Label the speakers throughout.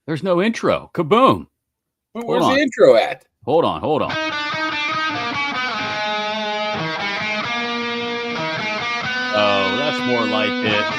Speaker 1: There's no intro. Kaboom.
Speaker 2: Where's the intro at?
Speaker 1: Hold on. Oh, that's more like it.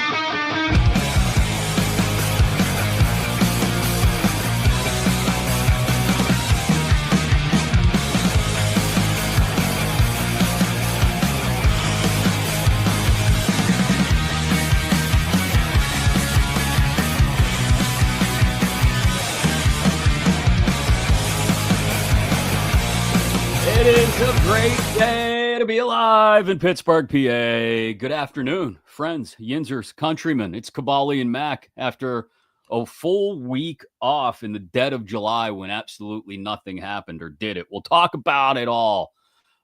Speaker 1: It is a great day to be alive in Pittsburgh, PA. Good afternoon, friends, Yinzers, countrymen. It's Kaboly+Mack after a full week off in the dead of July when absolutely nothing happened, or did it? We'll talk about it all.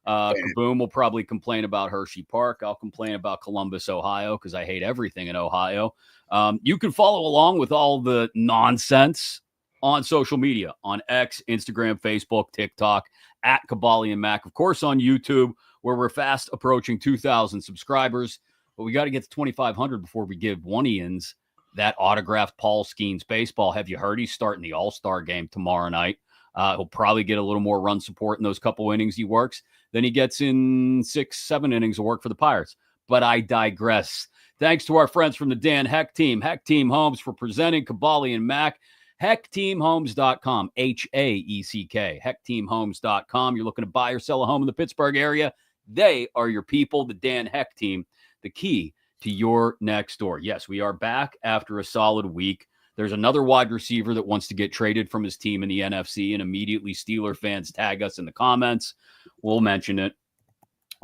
Speaker 1: Kaboom will probably complain about Hershey Park. I'll complain about Columbus, Ohio, because I hate everything in Ohio. You can follow along with all the nonsense on social media, on X, Instagram, Facebook, TikTok, at Kaboly+Mack. Of course, on YouTube, where we're fast approaching 2,000 subscribers. But we got to get to 2,500 before we give one Ian's that autographed Paul Skeens baseball. Have you heard he's starting the All-Star game tomorrow night? He'll probably get a little more run support in those couple innings he works than he gets in 6-7 innings of work for the Pirates. But I digress. Thanks to our friends from the Dan Heck team, Heck Team Homes, for presenting Kaboly+Mack. HeckTeamHomes.com, H-A-E-C-K, HeckTeamHomes.com. You're looking to buy or sell a home in the Pittsburgh area. They are your people, the Dan Heck team, the key to your next door. Yes, we are back after a solid week. There's another wide receiver that wants to get traded from his team in the NFC, and immediately Steeler fans tag us in the comments. We'll mention it,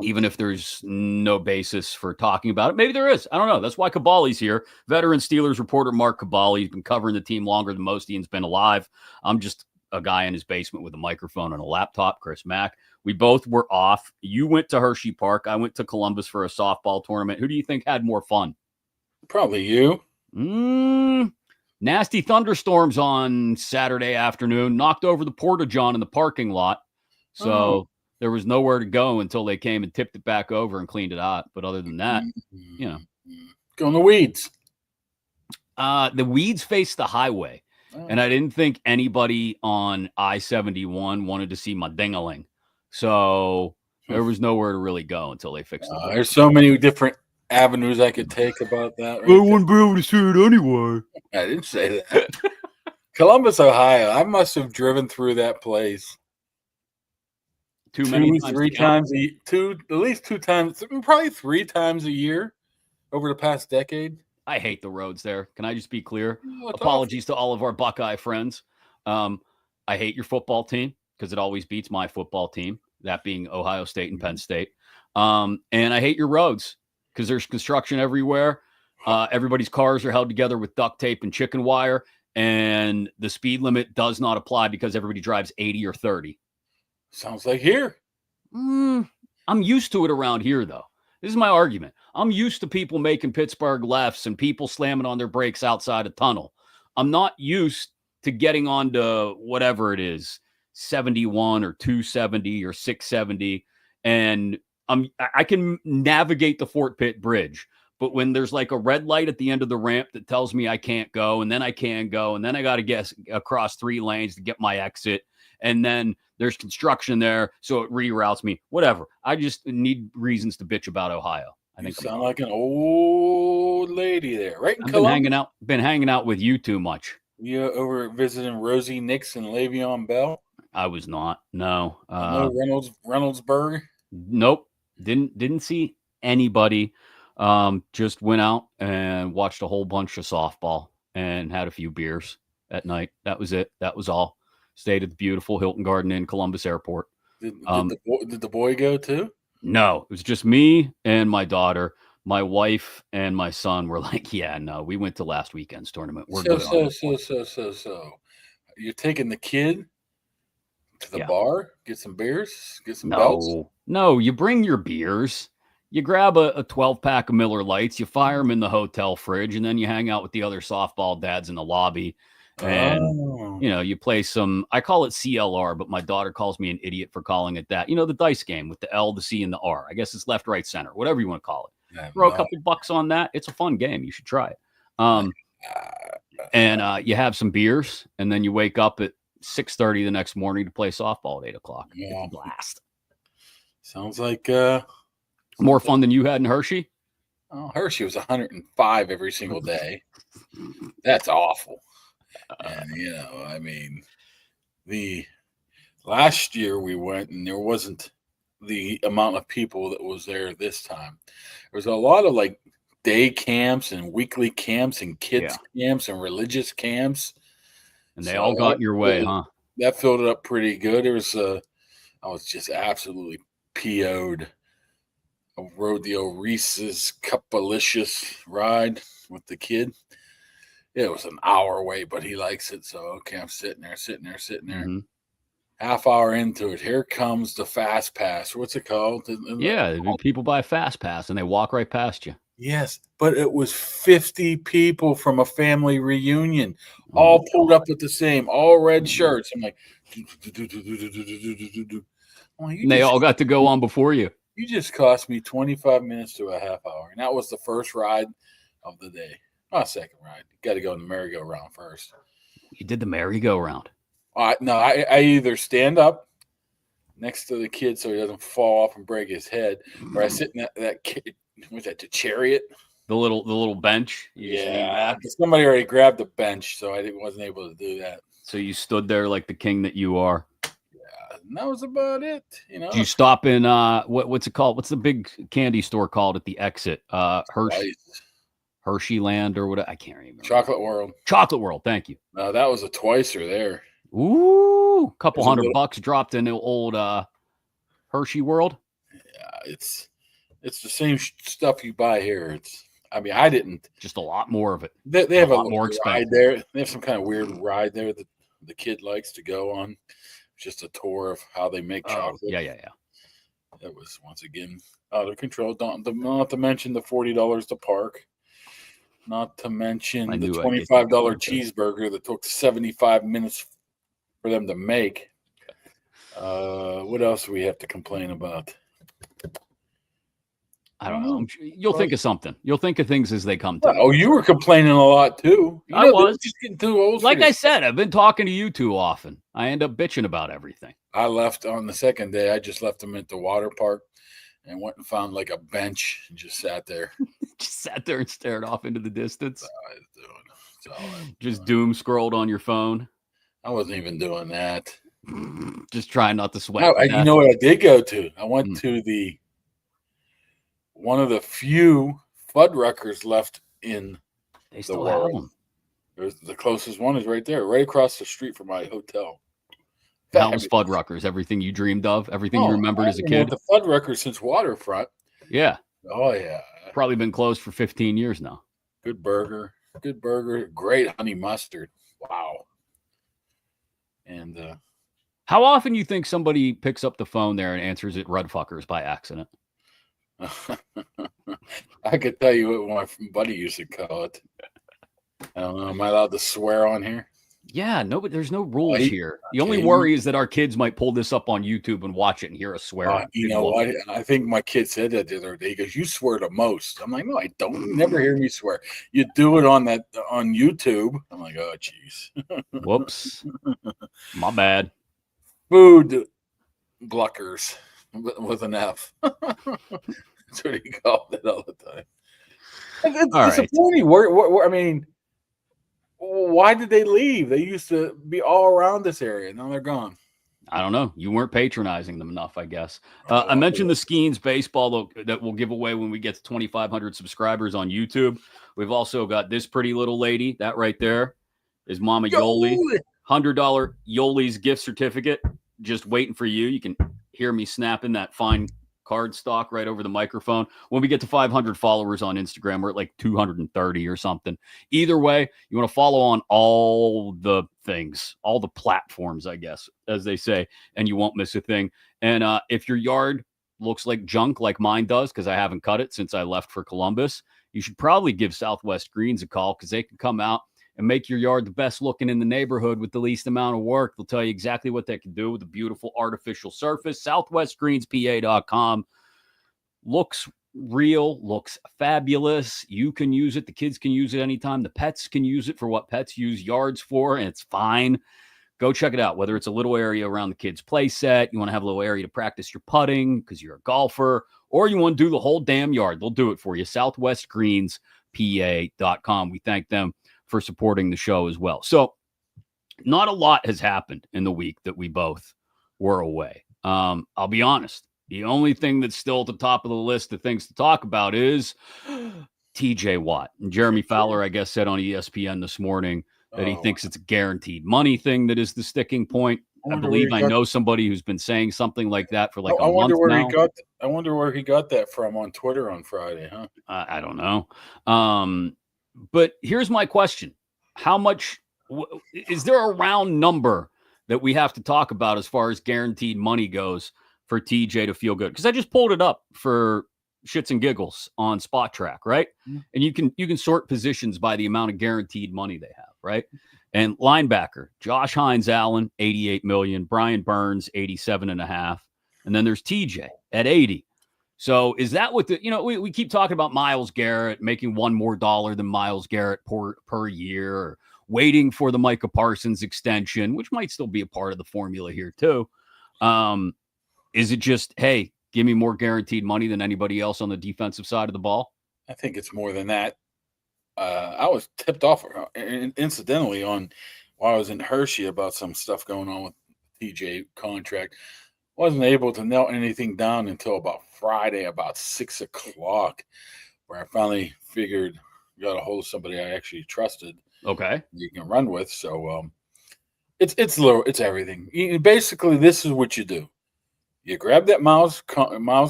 Speaker 1: even if there's no basis for talking about it. Maybe there is. I don't know. That's why Kaboly's here. Veteran Steelers reporter Mark Kaboly. He's been covering the team longer than most. Ian's been alive. I'm just a guy in his basement with a microphone and a laptop, Chris Mack. We both were off. You went to Hershey Park. I went to Columbus for a softball tournament. Who do you think had more fun?
Speaker 2: Probably you.
Speaker 1: Nasty thunderstorms on Saturday afternoon knocked over the Porta-John in the parking lot. So there was nowhere to go until they came and tipped it back over and cleaned it out. But other than that, you know.
Speaker 2: Go in the weeds.
Speaker 1: The weeds face the highway. And I didn't think anybody on I-71 wanted to see my ding-a-ling. So there was nowhere to really go until they fixed it.
Speaker 2: There's so many different avenues I could take about that.
Speaker 1: I wouldn't be able to see it anyway.
Speaker 2: I didn't say that. Columbus, Ohio. I must have driven through that place.
Speaker 1: At least two times,
Speaker 2: probably 3 times a year over the past decade.
Speaker 1: I hate the roads there. Can I just be clear? Apologies to all of our Buckeye friends. I hate your football team because it always beats my football team, that being Ohio State and Penn State. And I hate your roads because there's construction everywhere. Everybody's cars are held together with duct tape and chicken wire, and the speed limit does not apply because everybody drives 80 or 30.
Speaker 2: Sounds like here.
Speaker 1: I'm used to it around here, though. This is my argument. I'm used to people making Pittsburgh lefts and people slamming on their brakes outside a tunnel. I'm not used to getting onto whatever it is, 71 or 270 or 670. And I can navigate the Fort Pitt Bridge. But when there's like a red light at the end of the ramp that tells me I can't go, and then I can go, and then I got to get across 3 lanes to get my exit, and then there's construction there, so it reroutes me. Whatever. I just need reasons to bitch about Ohio. I think
Speaker 2: you sound like an old lady there, right?
Speaker 1: I've been hanging out with you too much.
Speaker 2: You over visiting Rosie Nix and Le'Veon Bell?
Speaker 1: I was not. No.
Speaker 2: Reynoldsburg?
Speaker 1: Nope. Didn't see anybody. Just went out and watched a whole bunch of softball and had a few beers at night. That was it. That was all. Stayed at the beautiful Hilton Garden Inn, Columbus Airport.
Speaker 2: Did the boy go too?
Speaker 1: No, it was just me and my daughter. My wife and my son were like, yeah, no, we went to last weekend's tournament. We're good.
Speaker 2: So. You're taking the kid to the bar, get some beers, get some belts?
Speaker 1: No, you bring your beers. You grab a 12-pack of Miller Lights, you fire them in the hotel fridge, and then you hang out with the other softball dads in the lobby. And, you play some, I call it CLR, but my daughter calls me an idiot for calling it that. The dice game with the L, the C, and the R. I guess it's left, right, center, whatever you want to call it. Throw a couple bucks on that. It's a fun game. You should try it. and you have some beers, and then you wake up at 6:30 the next morning to play softball at 8 o'clock.
Speaker 2: Yeah.
Speaker 1: It's a blast.
Speaker 2: Sounds like
Speaker 1: more fun than you had in Hershey.
Speaker 2: Oh, Hershey was 105 every single day. That's awful. And I mean, the last year we went and there wasn't the amount of people that was there this time. There was a lot of like day camps and weekly camps and kids camps and religious camps.
Speaker 1: And they all got in your way, huh?
Speaker 2: That filled it up pretty good. There was I was just absolutely PO'd. I rode the Reese's Kaboly+Mack ride with the kid. It was an hour away, but he likes it. So, okay, I'm sitting there. Mm-hmm. Half hour into it, here comes the fast pass. What's it called?
Speaker 1: Yeah, people buy a fast pass and they walk right past you.
Speaker 2: Yes, but it was 50 people from a family reunion, all pulled up with the same, all red shirts. I'm like,
Speaker 1: they all got to go on before you.
Speaker 2: You just cost me 25 minutes to a half hour. And that was the first ride of the day. Not second ride. You got to go in the merry-go-round first.
Speaker 1: You did the merry-go-round.
Speaker 2: No, I either stand up next to the kid so he doesn't fall off and break his head, or I sit in that kid. What's that? The chariot?
Speaker 1: The little bench.
Speaker 2: Yeah. Somebody already grabbed the bench, so I wasn't able to do that.
Speaker 1: So you stood there like the king that you are.
Speaker 2: Yeah, and that was about it.
Speaker 1: Did you stop in what's it called? What's the big candy store called at the exit? Hershey Land or what? I can't remember.
Speaker 2: Chocolate World.
Speaker 1: Chocolate World. Thank you.
Speaker 2: No, that was a twicer there.
Speaker 1: Ooh, couple $100 dropped in the old Hershey World.
Speaker 2: Yeah, it's the same stuff you buy here. I didn't.
Speaker 1: Just a lot more of it.
Speaker 2: They have a lot
Speaker 1: more
Speaker 2: ride there. They have some kind of weird ride there that the kid likes to go on. Just a tour of how they make chocolate.
Speaker 1: Yeah.
Speaker 2: It was once again out of control. Not to mention the $40 to park. Not to mention the $25 cheeseburger that took 75 minutes for them to make. What else do we have to complain about?
Speaker 1: I don't know. You'll think of something. You'll think of things as they come to.
Speaker 2: Oh, you were complaining a lot too.
Speaker 1: I was
Speaker 2: just getting too old.
Speaker 1: Like I said, I've been talking to you too often. I end up bitching about everything.
Speaker 2: I left on the second day. I just left them at the water park and went and found like a bench and just sat there.
Speaker 1: Just sat there and stared off into the distance.
Speaker 2: That's all I was doing.
Speaker 1: Just doom scrolled on your phone.
Speaker 2: I wasn't even doing that.
Speaker 1: Just trying not to sweat.
Speaker 2: You know what I did go to? I went to one of the few Fuddruckers left in the world. The closest one is right there, right across the street from my hotel.
Speaker 1: Helms Fuddruckers, everything you dreamed of, everything you remembered as a kid.
Speaker 2: The Fuddruckers since Waterfront.
Speaker 1: Yeah.
Speaker 2: Oh, yeah.
Speaker 1: Probably been closed for 15 years now.
Speaker 2: Good burger. Great honey mustard. Wow. And
Speaker 1: how often you think somebody picks up the phone there and answers it Rudfuckers by accident?
Speaker 2: I could tell you what my buddy used to call it. I don't know. Am I allowed to swear on here?
Speaker 1: Yeah, no, but there's no rules here. The only worry is that our kids might pull this up on YouTube and watch it and hear us swear.
Speaker 2: You know what? I think my kid said that the other day. He goes, "You swear the most." I'm like, "No, I don't. You never hear me swear. You do it on YouTube." I'm like, "Oh, jeez."
Speaker 1: Whoops. My bad.
Speaker 2: Food Gluckers with an F. That's what he called it all the time. It's disappointing. I mean, why did they leave? They used to be all around this area. Now they're gone.
Speaker 1: I don't know. You weren't patronizing them enough, I guess. I mentioned the Skeens baseball that we'll give away when we get to 2,500 subscribers on YouTube. We've also got this pretty little lady. That right there is Mama Yoli. $100 Yoli's gift certificate just waiting for you. You can hear me snapping that fine card stock right over the microphone. When we get to 500 followers on Instagram, we're at like 230 or something. Either way, you want to follow on all the things, all the platforms, I guess, as they say, and you won't miss a thing. And if your yard looks like junk like mine does, because I haven't cut it since I left for Columbus, you should probably give Southwest Greens a call because they can come out and make your yard the best looking in the neighborhood with the least amount of work. They'll tell you exactly what they can do with a beautiful artificial surface. SouthwestGreensPA.com looks real, looks fabulous. You can use it. The kids can use it anytime. The pets can use it for what pets use yards for, and it's fine. Go check it out. Whether it's a little area around the kids' play set, you want to have a little area to practice your putting because you're a golfer, or you want to do the whole damn yard, they'll do it for you. SouthwestGreensPA.com. We thank them for supporting the show as well. So not a lot has happened in the week that we both were away. I'll be honest. The only thing that's still at the top of the list of things to talk about is TJ Watt. And Jeremy Fowler, I guess, said on ESPN this morning that he thinks it's a guaranteed money thing that is the sticking point. I believe I know somebody who's been saying something like that for like a month now.
Speaker 2: I wonder where he got that from on Twitter on Friday, huh?
Speaker 1: I don't know. But here's my question. How much is there a round number that we have to talk about as far as guaranteed money goes for TJ to feel good? Because I just pulled it up for shits and giggles on Spot Track, right? Mm-hmm. And you can sort positions by the amount of guaranteed money they have, right? And linebacker, Josh Hines-Allen, $88 million, Brian Burns, $87.5, and then there's TJ at $80. So is that what we keep talking about Myles Garrett making $1 more than Myles Garrett per year, or waiting for the Micah Parsons extension, which might still be a part of the formula here too. Is it just, hey, give me more guaranteed money than anybody else on the defensive side of the ball?
Speaker 2: I think it's more than that. I was tipped off incidentally while I was in Hershey about some stuff going on with TJ contract. Wasn't able to nail anything down until about Friday, about 6 o'clock, where I finally got a hold of somebody I actually trusted.
Speaker 1: Okay,
Speaker 2: you can run with. So it's everything. Basically, this is what you do. You grab that Myles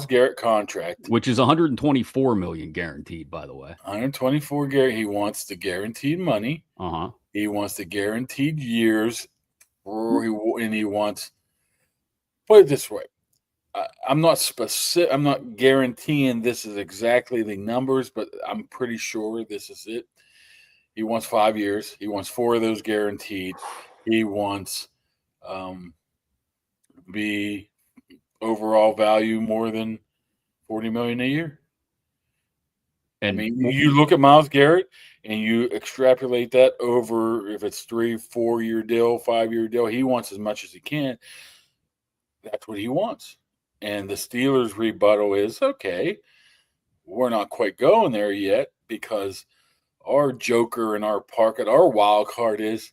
Speaker 2: Garrett contract,
Speaker 1: which is $124 million guaranteed, by the way.
Speaker 2: 124 Garrett. He wants the guaranteed money. He wants the guaranteed years, and he wants. Put it this way, I'm not specific. I'm not guaranteeing this is exactly the numbers, but I'm pretty sure this is it. He wants 5 years. He wants 4 of those guaranteed. He wants the overall value more than $40 million a year. And I mean, you look at Myles Garrett and you extrapolate that over if it's 3-4 year deal, 5-year deal. He wants as much as he can. That's what he wants. And the Steelers' rebuttal is, okay, we're not quite going there yet because our joker and our wild card is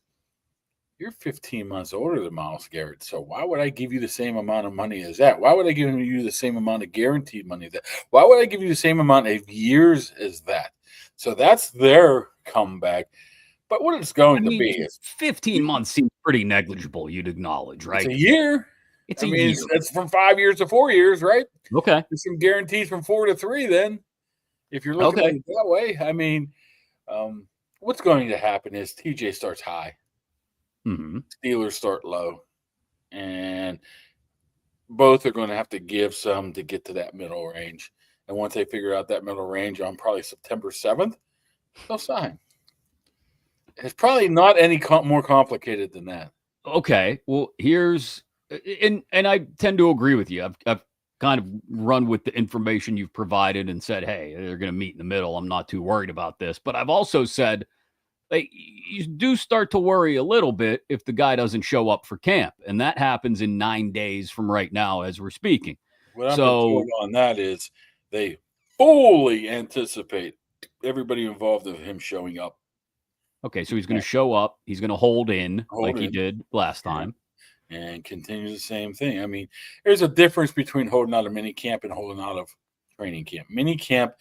Speaker 2: you're 15 months older than Myles Garrett. So why would I give you the same amount of money as that? Why would I give you the same amount of guaranteed money as that? Why would I give you the same amount of years as that? So that's their comeback. But what it's going to be is
Speaker 1: 15 months seems pretty negligible, you'd acknowledge, right?
Speaker 2: It's a year.
Speaker 1: It's a year.
Speaker 2: It's from 5 years to 4 years, right?
Speaker 1: Okay.
Speaker 2: There's some guarantees from 4 to 3 then, if you're looking at it that way. I mean, what's going to happen is TJ starts high.
Speaker 1: Mm-hmm.
Speaker 2: Steelers start low. And both are going to have to give some to get to that middle range. And once they figure out that middle range on probably September 7th, they'll sign. It's probably not any more complicated than that.
Speaker 1: Okay. Well, here's and I tend to agree with you. I've kind of run with the information you've provided and said, hey, they're going to meet in the middle. I'm not too worried about this. But I've also said, you do start to worry a little bit if the guy doesn't show up for camp. And that happens in 9 days from right now as we're speaking.
Speaker 2: What I'm told on that is they fully anticipate everybody involved of him showing up.
Speaker 1: Okay, so he's going to show up. He's going to hold in he did last time.
Speaker 2: And continue the same thing. I mean, there's a difference between holding out of mini camp and holding out of training camp. Mini camp,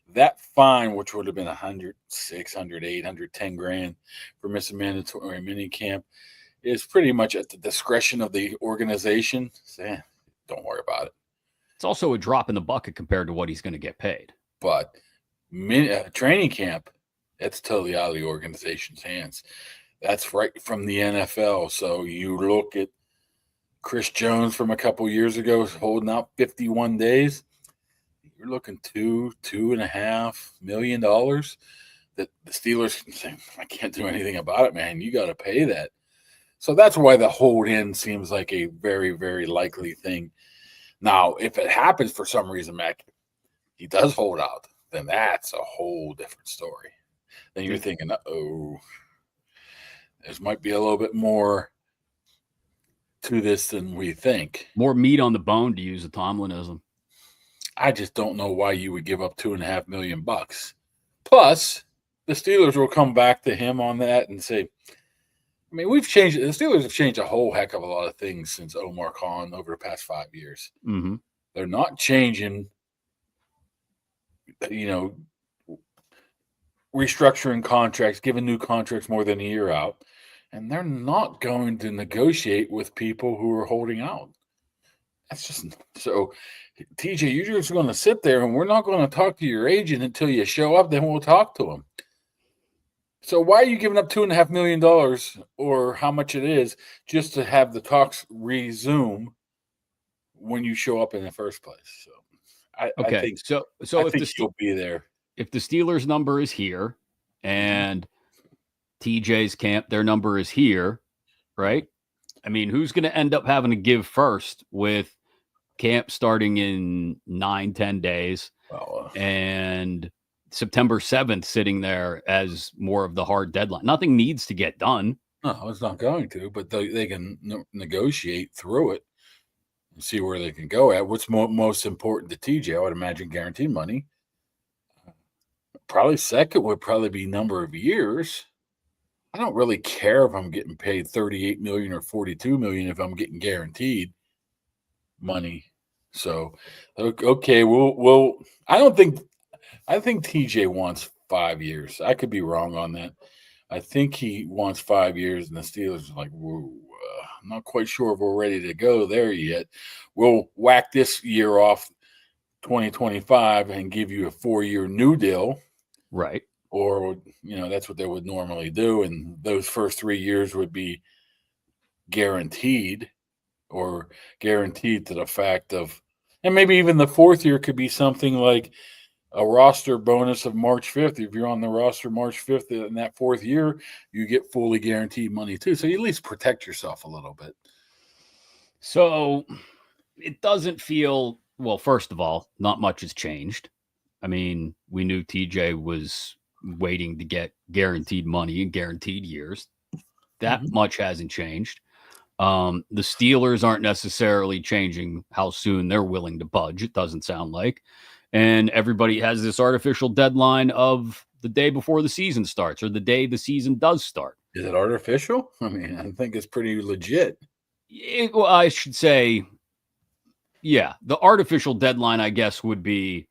Speaker 2: that fine, which would have been $106, $108, $110,000 for missing mandatory mini camp, is pretty much at the discretion of the organization. So, don't worry about it.
Speaker 1: It's also a drop in the bucket compared to what he's going to get paid.
Speaker 2: But training camp, that's totally out of the organization's hands. That's right from the NFL. So you look at Chris Jones from a couple years ago holding out 51 days. You're looking $2.5 million that the Steelers can say, I can't do anything about it, man. You got to pay that. So that's why the hold in seems like a very, very likely thing. Now, if it happens for some reason, Mac, he does hold out, then that's a whole different story. Then you're thinking, oh, there might be a little bit more to this than we think.
Speaker 1: More meat on the bone, to use a Tomlinism.
Speaker 2: I just don't know why you would give up $2.5 million. Plus, the Steelers will come back to him on that and say, I mean, the Steelers have changed a whole heck of a lot of things since Omar Khan over the past 5 years.
Speaker 1: Mm-hmm.
Speaker 2: They're not changing, restructuring contracts, giving new contracts more than a year out. And they're not going to negotiate with people who are holding out. That's just so. TJ, you're just going to sit there and we're not going to talk to your agent until you show up. Then we'll talk to him. So why are you giving up $2.5 million or how much it is just to have the talks resume when you show up in the first place? So I think
Speaker 1: so
Speaker 2: I think he'll be there.
Speaker 1: If the Steelers number is here and TJ's camp, their number is here, right? I mean, who's going to end up having to give first with camp starting in 9-10 days and September 7th sitting there as more of the hard deadline? Nothing needs to get done.
Speaker 2: No, it's not going to, but they can negotiate through it and see where they can go at. What's most important to TJ, I would imagine, guaranteed money. Probably second would probably be number of years. I don't really care if I'm getting paid $38 million or $42 million if I'm getting guaranteed money. So, okay, we'll. I think TJ wants 5 years. I could be wrong on that. I think he wants 5 years, and the Steelers are like, whoa, I'm not quite sure if we're ready to go there yet. We'll whack this year off 2025 and give you a 4-year new deal.
Speaker 1: Right.
Speaker 2: Or, that's what they would normally do. And those first 3 years would be guaranteed or guaranteed to the fact of, and maybe even the fourth year could be something like a roster bonus of March 5th. If you're on the roster March 5th in that fourth year, you get fully guaranteed money too. So you at least protect yourself a little bit.
Speaker 1: So it doesn't feel, well, first of all, not much has changed. I mean, we knew TJ was waiting to get guaranteed money and guaranteed years. That much hasn't changed. The Steelers aren't necessarily changing how soon they're willing to budge, it doesn't sound like. And everybody has this artificial deadline of the day before the season starts or the day the season does start.
Speaker 2: Is it artificial? I mean, I think it's pretty legit.
Speaker 1: Well, I should say, yeah, the artificial deadline, I guess, would be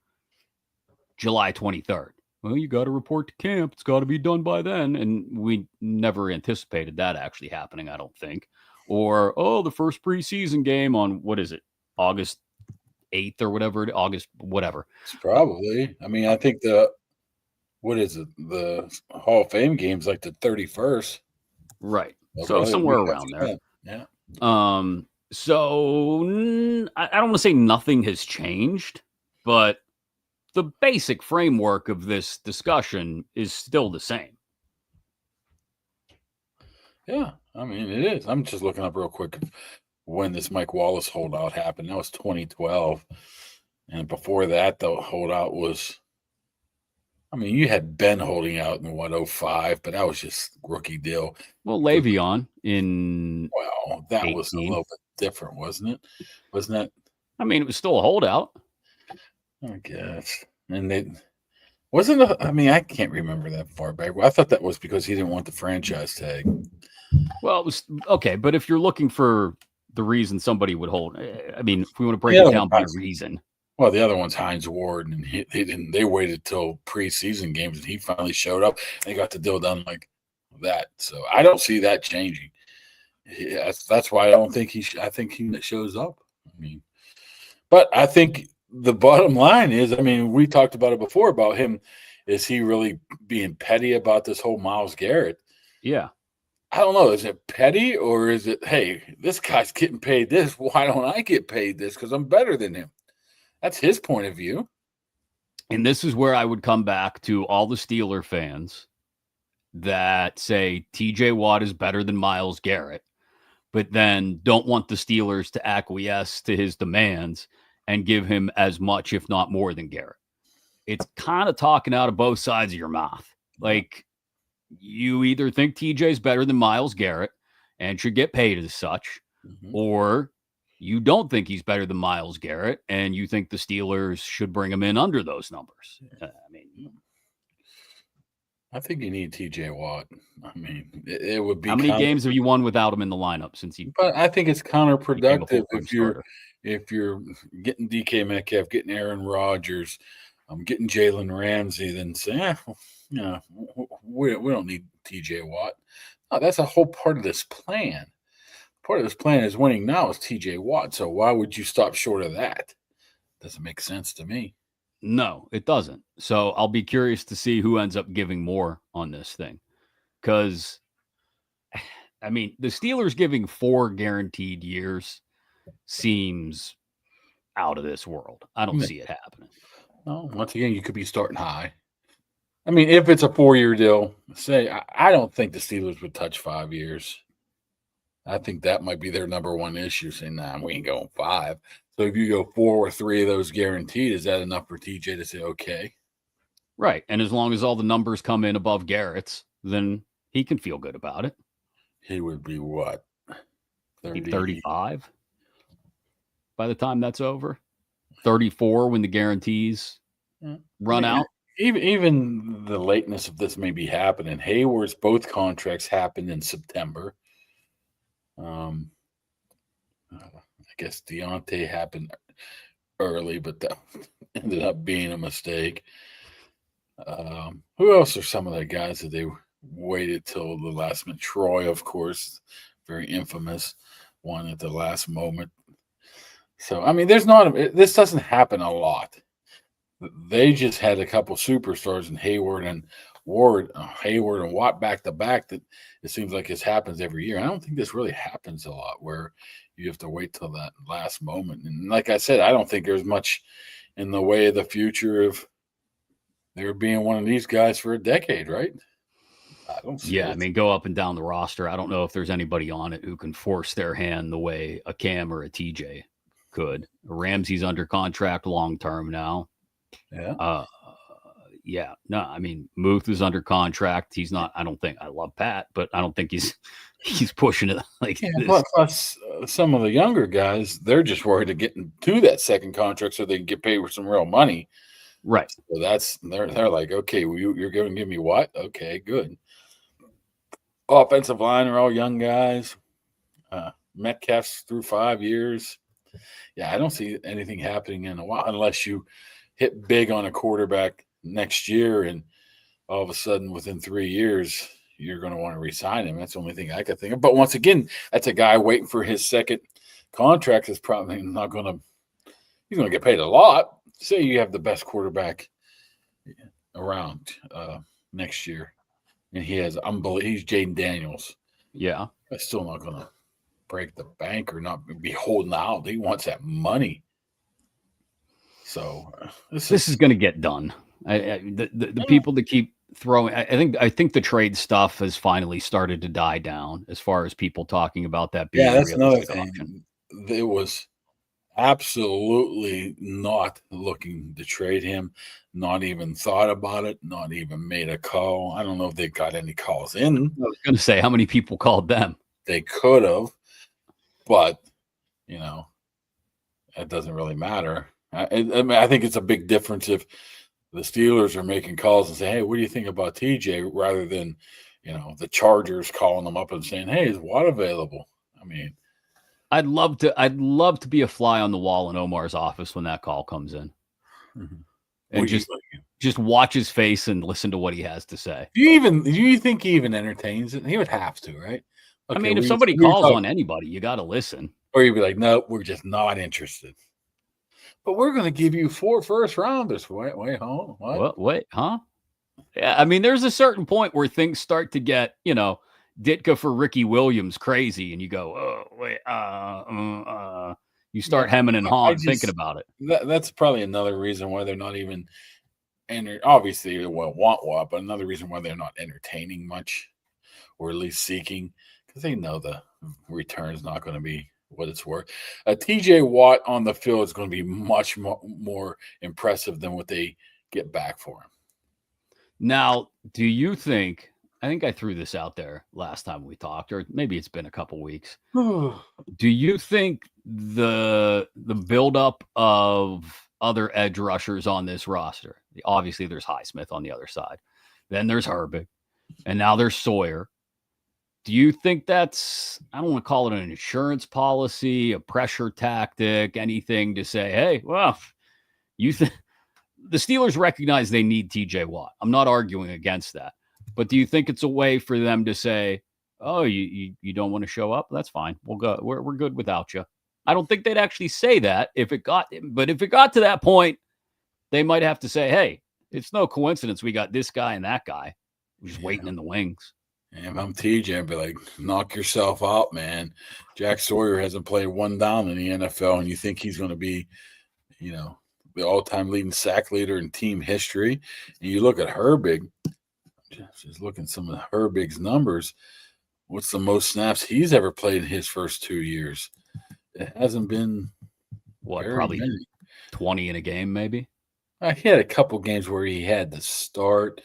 Speaker 1: July 23rd. Well, you got to report to camp. It's got to be done by then. And we never anticipated that actually happening, I don't think. Or, the first preseason game on, what is it, August 8th or whatever, August, whatever.
Speaker 2: It's probably. I mean, I think the Hall of Fame game's like the 31st.
Speaker 1: Right. So somewhere around there.
Speaker 2: Yeah.
Speaker 1: So I don't want to say nothing has changed, but the basic framework of this discussion is still the same.
Speaker 2: Yeah, I mean, it is. I'm just looking up real quick when this Mike Wallace holdout happened. That was 2012. And before that, the holdout was, I mean, you had Ben holding out in 05, but that was just rookie deal.
Speaker 1: Well, Le'Veon in
Speaker 2: that
Speaker 1: 18.
Speaker 2: Was a little bit different, wasn't it? Wasn't that?
Speaker 1: I mean, it was still a holdout.
Speaker 2: I guess. And it wasn't, I mean, I can't remember that far back. I thought that was because he didn't want the franchise tag.
Speaker 1: Well, it was okay, but if you're looking for the reason somebody would hold, I mean, if we want to break it down by reason.
Speaker 2: Well, the other one's Hines Ward, and they waited till preseason games, and he finally showed up. And they got the deal done like that. So I don't see that changing. That's why I don't think I think he shows up. I mean, but I think the bottom line is, I mean, we talked about it before about him. Is he really being petty about this whole Myles Garrett?
Speaker 1: Yeah.
Speaker 2: I don't know. Is it petty or is it, hey, this guy's getting paid this. Why don't I get paid this? Because I'm better than him. That's his point of view.
Speaker 1: And this is where I would come back to all the Steeler fans that say TJ Watt is better than Myles Garrett, but then don't want the Steelers to acquiesce to his demands and give him as much, if not more than Garrett. it's kind of talking out of both sides of your mouth. Like, you either think TJ's better than Myles Garrett and should get paid as such, or you don't think he's better than Myles Garrett and you think the Steelers should bring him in under those numbers.
Speaker 2: I think you need TJ Watt. I mean, it would be.
Speaker 1: How many games have you won without him in the lineup since he?
Speaker 2: But I think it's counterproductive if you're getting DK Metcalf, getting Aaron Rodgers, getting Jalen Ramsey, then say, we don't need TJ Watt. No, that's a whole part of this plan. Part of this plan is winning now is TJ Watt. So why would you stop short of that? Doesn't make sense to me.
Speaker 1: No, it doesn't. So I'll be curious to see who ends up giving more on this thing. Because, I mean, the Steelers giving 4 guaranteed years seems out of this world. I don't see it happening.
Speaker 2: No, once again, you could be starting high. I mean, if it's a 4-year deal, I don't think the Steelers would touch 5 years. I think that might be their number one issue, saying, we ain't going 5. So if you go 4 or 3 of those guaranteed, is that enough for TJ to say, okay?
Speaker 1: Right. And as long as all the numbers come in above Garrett's, then he can feel good about it.
Speaker 2: He would be what?
Speaker 1: 35 by the time that's over. 34 when the guarantees run out.
Speaker 2: Even the lateness of this may be happening. Hayward's both contracts happened in September. I guess Deontay happened early, but that ended up being a mistake. Who else are some of the guys that they waited till the last minute? Troy, of course, very infamous one at the last moment. So, I mean, this doesn't happen a lot. They just had a couple superstars in Hayward and Watt back to back that it seems like this happens every year. I don't think this really happens a lot where you have to wait till that last moment. And like I said, I don't think there's much in the way of the future of there being one of these guys for a decade, right? I don't see it.
Speaker 1: I mean, go up and down the roster. I don't know if there's anybody on it who can force their hand the way a Cam or a TJ could. Ramsey's under contract long-term now.
Speaker 2: Yeah.
Speaker 1: No, I mean, Muth is under contract. He's not, I love Pat, but I don't think he's pushing it like this.
Speaker 2: Plus, some of the younger guys, they're just worried of getting to that second contract so they can get paid with some real money.
Speaker 1: Right.
Speaker 2: So they're like, okay, well, you're going to give me what? Okay, good. Offensive line are all young guys. Metcalf's through 5 years. Yeah, I don't see anything happening in a while unless you hit big on a quarterback next year and all of a sudden within 3 years you're going to want to re-sign him. That's the only thing I could think of. But once again, that's a guy waiting for his second contract is probably not going to – he's going to get paid a lot. Say you have the best quarterback around next year, and he has he's Jaden Daniels.
Speaker 1: Yeah.
Speaker 2: That's still not going to break the bank or not be holding out. He wants that money. So
Speaker 1: this is going to get done. The people that keep throwing, I think the trade stuff has finally started to die down as far as people talking about that being.
Speaker 2: Yeah, that's another thing. It was absolutely not looking to trade him, not even thought about it, not even made a call. I don't know if they got any calls in.
Speaker 1: I was going to say, how many people called them?
Speaker 2: They could have, but, it doesn't really matter. I think it's a big difference if the Steelers are making calls and say, hey, what do you think about TJ? Rather than, the Chargers calling them up and saying, hey, is Watt available? I mean,
Speaker 1: I'd love to be a fly on the wall in Omar's office when that call comes in.
Speaker 2: Mm-hmm.
Speaker 1: And just watch his face and listen to what he has to say.
Speaker 2: Do you think he even entertains it? He would have to, right?
Speaker 1: Okay, I mean, if somebody calls on anybody, you got to listen.
Speaker 2: Or you'd be like, no, we're just not interested. But we're going to give you 4 first rounders. Wait, hold on. What?
Speaker 1: Wait, huh? Yeah, I mean, there's a certain point where things start to get, Ditka for Ricky Williams crazy, and you go, oh, wait, you start hemming and hawing thinking about it.
Speaker 2: That's probably another reason why they're not even, obviously they will want Watt, but another reason why they're not entertaining much, or at least seeking, because they know the return's not going to be what it's worth. TJ Watt on the field is going to be much more impressive than what they get back for him.
Speaker 1: Now, do you think? I think I threw this out there last time we talked, or maybe it's been a couple weeks. Do you think the buildup of other edge rushers on this roster? Obviously, there's Highsmith on the other side, then there's Herbig, and now there's Sawyer. Do you think that's, I don't want to call it an insurance policy, a pressure tactic, anything to say, hey, well, you think the Steelers recognize they need TJ Watt? I'm not arguing against that. But do you think it's a way for them to say, oh, you don't want to show up? That's fine. We'll go. We're good without you. I don't think they'd actually say that if it got to that point, they might have to say, hey, it's no coincidence we got this guy and that guy. We're just waiting in the wings.
Speaker 2: And if I'm TJ, I'd be like, knock yourself out, man. Jack Sawyer hasn't played one down in the NFL, and you think he's going to be, the all-time leading sack leader in team history. And you look at Herbig, just looking at some of Herbig's numbers. What's the most snaps he's ever played in his first 2 years? It hasn't been
Speaker 1: probably many. 20 in a game, maybe.
Speaker 2: He had a couple games where he had to start.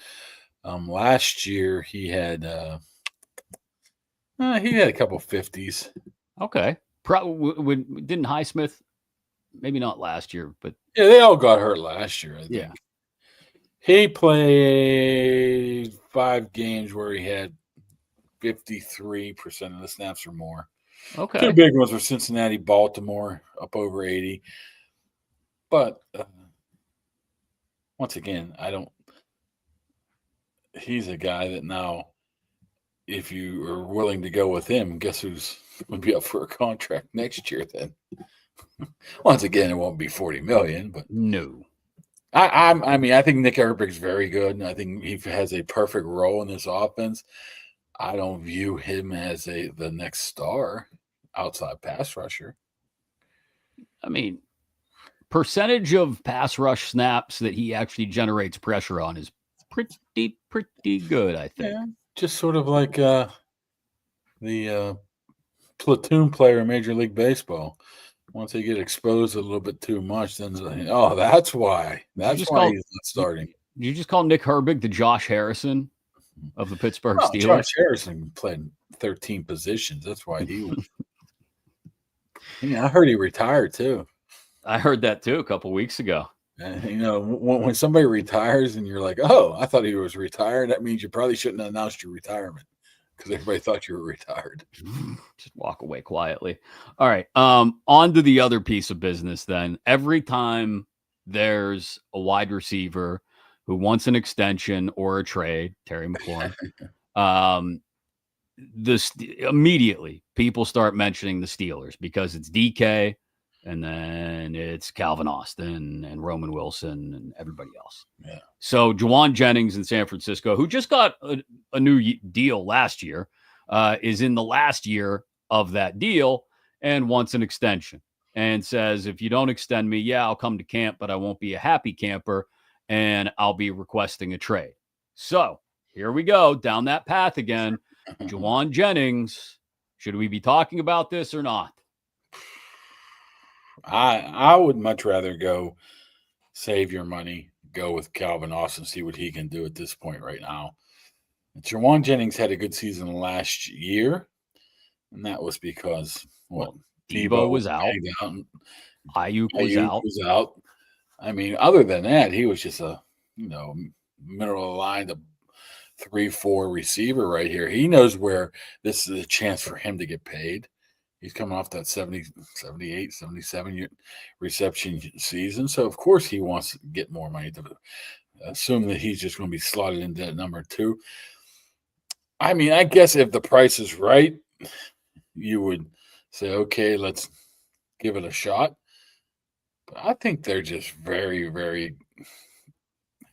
Speaker 2: Last year he had a couple 50s.
Speaker 1: Okay, didn't Highsmith? Maybe not last year, but
Speaker 2: yeah, they all got hurt last year. I think.
Speaker 1: Yeah,
Speaker 2: he played 5 games where he had 53% of the snaps or more.
Speaker 1: Okay,
Speaker 2: 2 big ones were Cincinnati, Baltimore, up over 80. But once again, he's a guy that now, if you are willing to go with him, guess who's going to be up for a contract next year then? Once again, it won't be $40 million, but
Speaker 1: no.
Speaker 2: I think Nick Herbig's very good, and I think he has a perfect role in this offense. I don't view him as the next star outside pass rusher.
Speaker 1: I mean, percentage of pass rush snaps that he actually generates pressure on is pretty good, I think.
Speaker 2: Yeah, just sort of like the platoon player in Major League Baseball. Once they get exposed a little bit too much, then that's why. That's why he's not starting.
Speaker 1: Did you just call Nick Herbig the Josh Harrison of the Pittsburgh Steelers?
Speaker 2: Josh Harrison played 13 positions. That's why he was. I heard he retired too.
Speaker 1: I heard that too a couple weeks ago.
Speaker 2: When somebody retires and you're like, oh, I thought he was retired, that means you probably shouldn't have announced your retirement because everybody thought you were retired.
Speaker 1: Just walk away quietly. All right. On to the other piece of business then. Every time there's a wide receiver who wants an extension or a trade, Terry McLaurin, immediately people start mentioning the Steelers because it's DK and then it's Calvin Austin and Roman Wilson and everybody else.
Speaker 2: Yeah.
Speaker 1: So Juwan Jennings in San Francisco, who just got a new deal last year, is in the last year of that deal and wants an extension and says, if you don't extend me, I'll come to camp, but I won't be a happy camper and I'll be requesting a trade. So here we go down that path again. Juwan Jennings, should we be talking about this or not?
Speaker 2: I would much rather go save your money, go with Calvin Austin, see what he can do at this point right now. Juwan Jennings had a good season last year, and that was because
Speaker 1: Debo was out. Ayuk was out.
Speaker 2: I mean, other than that, he was just a middle of the line, the 3-4 receiver right here. He knows where this is a chance for him to get paid. He's coming off that 70, 78, 77 reception season. So, of course, he wants to get more money. To assume that he's just going to be slotted into that number 2. I mean, I guess if the price is right, you would say, okay, let's give it a shot. But I think they're just very, very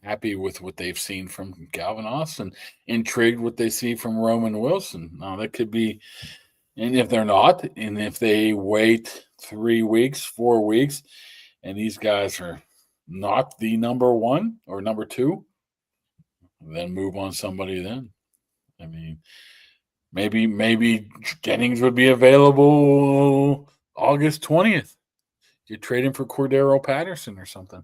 Speaker 2: happy with what they've seen from Calvin Austin, intrigued what they see from Roman Wilson. Now, that could be... And if they're not, and if they wait 3 weeks, 4 weeks, and these guys are not the number 1 or number 2, then move on somebody then. I mean, maybe Jennings would be available August 20th. You trade him for Cordero Patterson or something.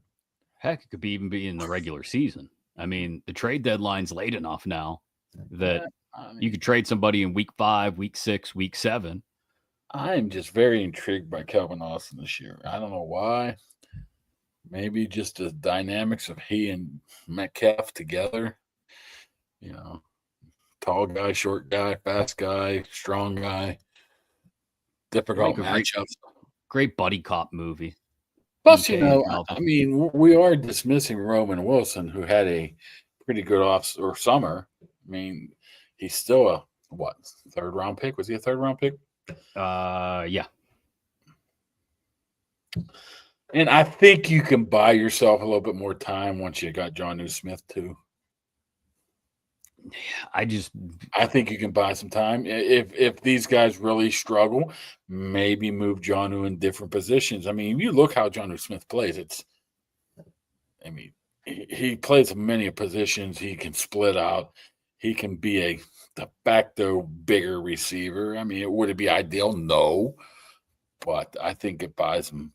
Speaker 1: Heck, it could even be in the regular season. I mean, the trade deadline's late enough now that you could trade somebody in week 5, week 6, week 7.
Speaker 2: I am just very intrigued by Calvin Austin this year. I don't know why. Maybe just the dynamics of he and Metcalf together. Tall guy, short guy, fast guy, strong guy. Difficult matchups.
Speaker 1: Great buddy cop movie.
Speaker 2: Plus, we are dismissing Roman Wilson, who had a pretty good summer. I mean, he's still a third round pick? Was he a third round pick?
Speaker 1: Yeah.
Speaker 2: And I think you can buy yourself a little bit more time once you got Jonnu Smith too.
Speaker 1: Yeah,
Speaker 2: I think you can buy some time. If these guys really struggle, maybe move Jonnu in different positions. I mean, you look how Jonnu Smith plays. He plays many positions. He can split out. He can be a de facto bigger receiver. I mean, would it be ideal? No. But I think it buys him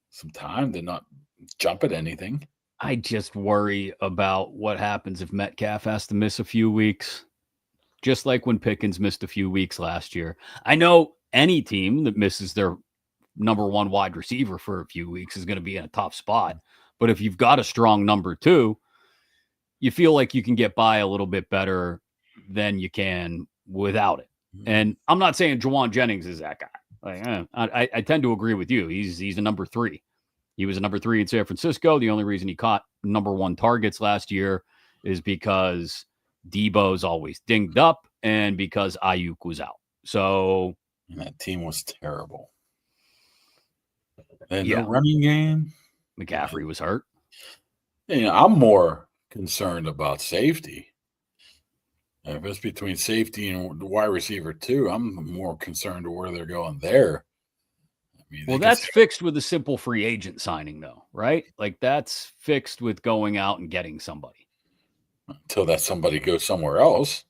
Speaker 2: some time to not jump at anything.
Speaker 1: I just worry about what happens if Metcalf has to miss a few weeks, just like when Pickens missed a few weeks last year. I know any team that misses their number 1 wide receiver for a few weeks is going to be in a tough spot. But if you've got a strong number 2, you feel like you can get by a little bit better than you can without it. And I'm not saying Juwan Jennings is that guy. I tend to agree with you. He's a number 3. He was a number 3 in San Francisco. The only reason he caught number 1 targets last year is because Debo's always dinged up and because Ayuk was out. So
Speaker 2: that team was terrible. And the running game,
Speaker 1: McCaffrey was hurt.
Speaker 2: I'm more concerned about safety. If it's between safety and wide receiver 2, I'm more concerned to where they're going there.
Speaker 1: Well, that's fixed with a simple free agent signing, though, right? Like that's fixed with going out and getting somebody.
Speaker 2: Until that somebody goes somewhere else.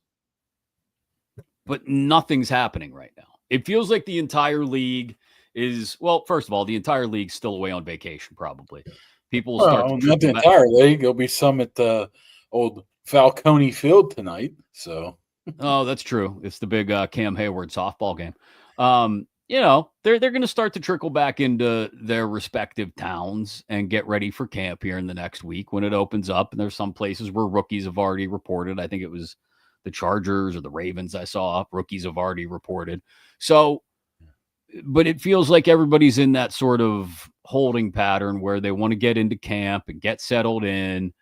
Speaker 1: But nothing's happening right now. It feels like the entire league is, well, first of all, the entire league's still away on vacation, probably. People will start to
Speaker 2: not the entire league. There'll be some at the old Falcone Field tonight. So,
Speaker 1: oh, that's true. It's the big Cam Hayward softball game. They're going to start to trickle back into their respective towns and get ready for camp here in the next week when it opens up. And there's some places where rookies have already reported. I think it was the Chargers or the Ravens I saw. Rookies have already reported. So, but it feels like everybody's in that sort of holding pattern where they want to get into camp and get settled in.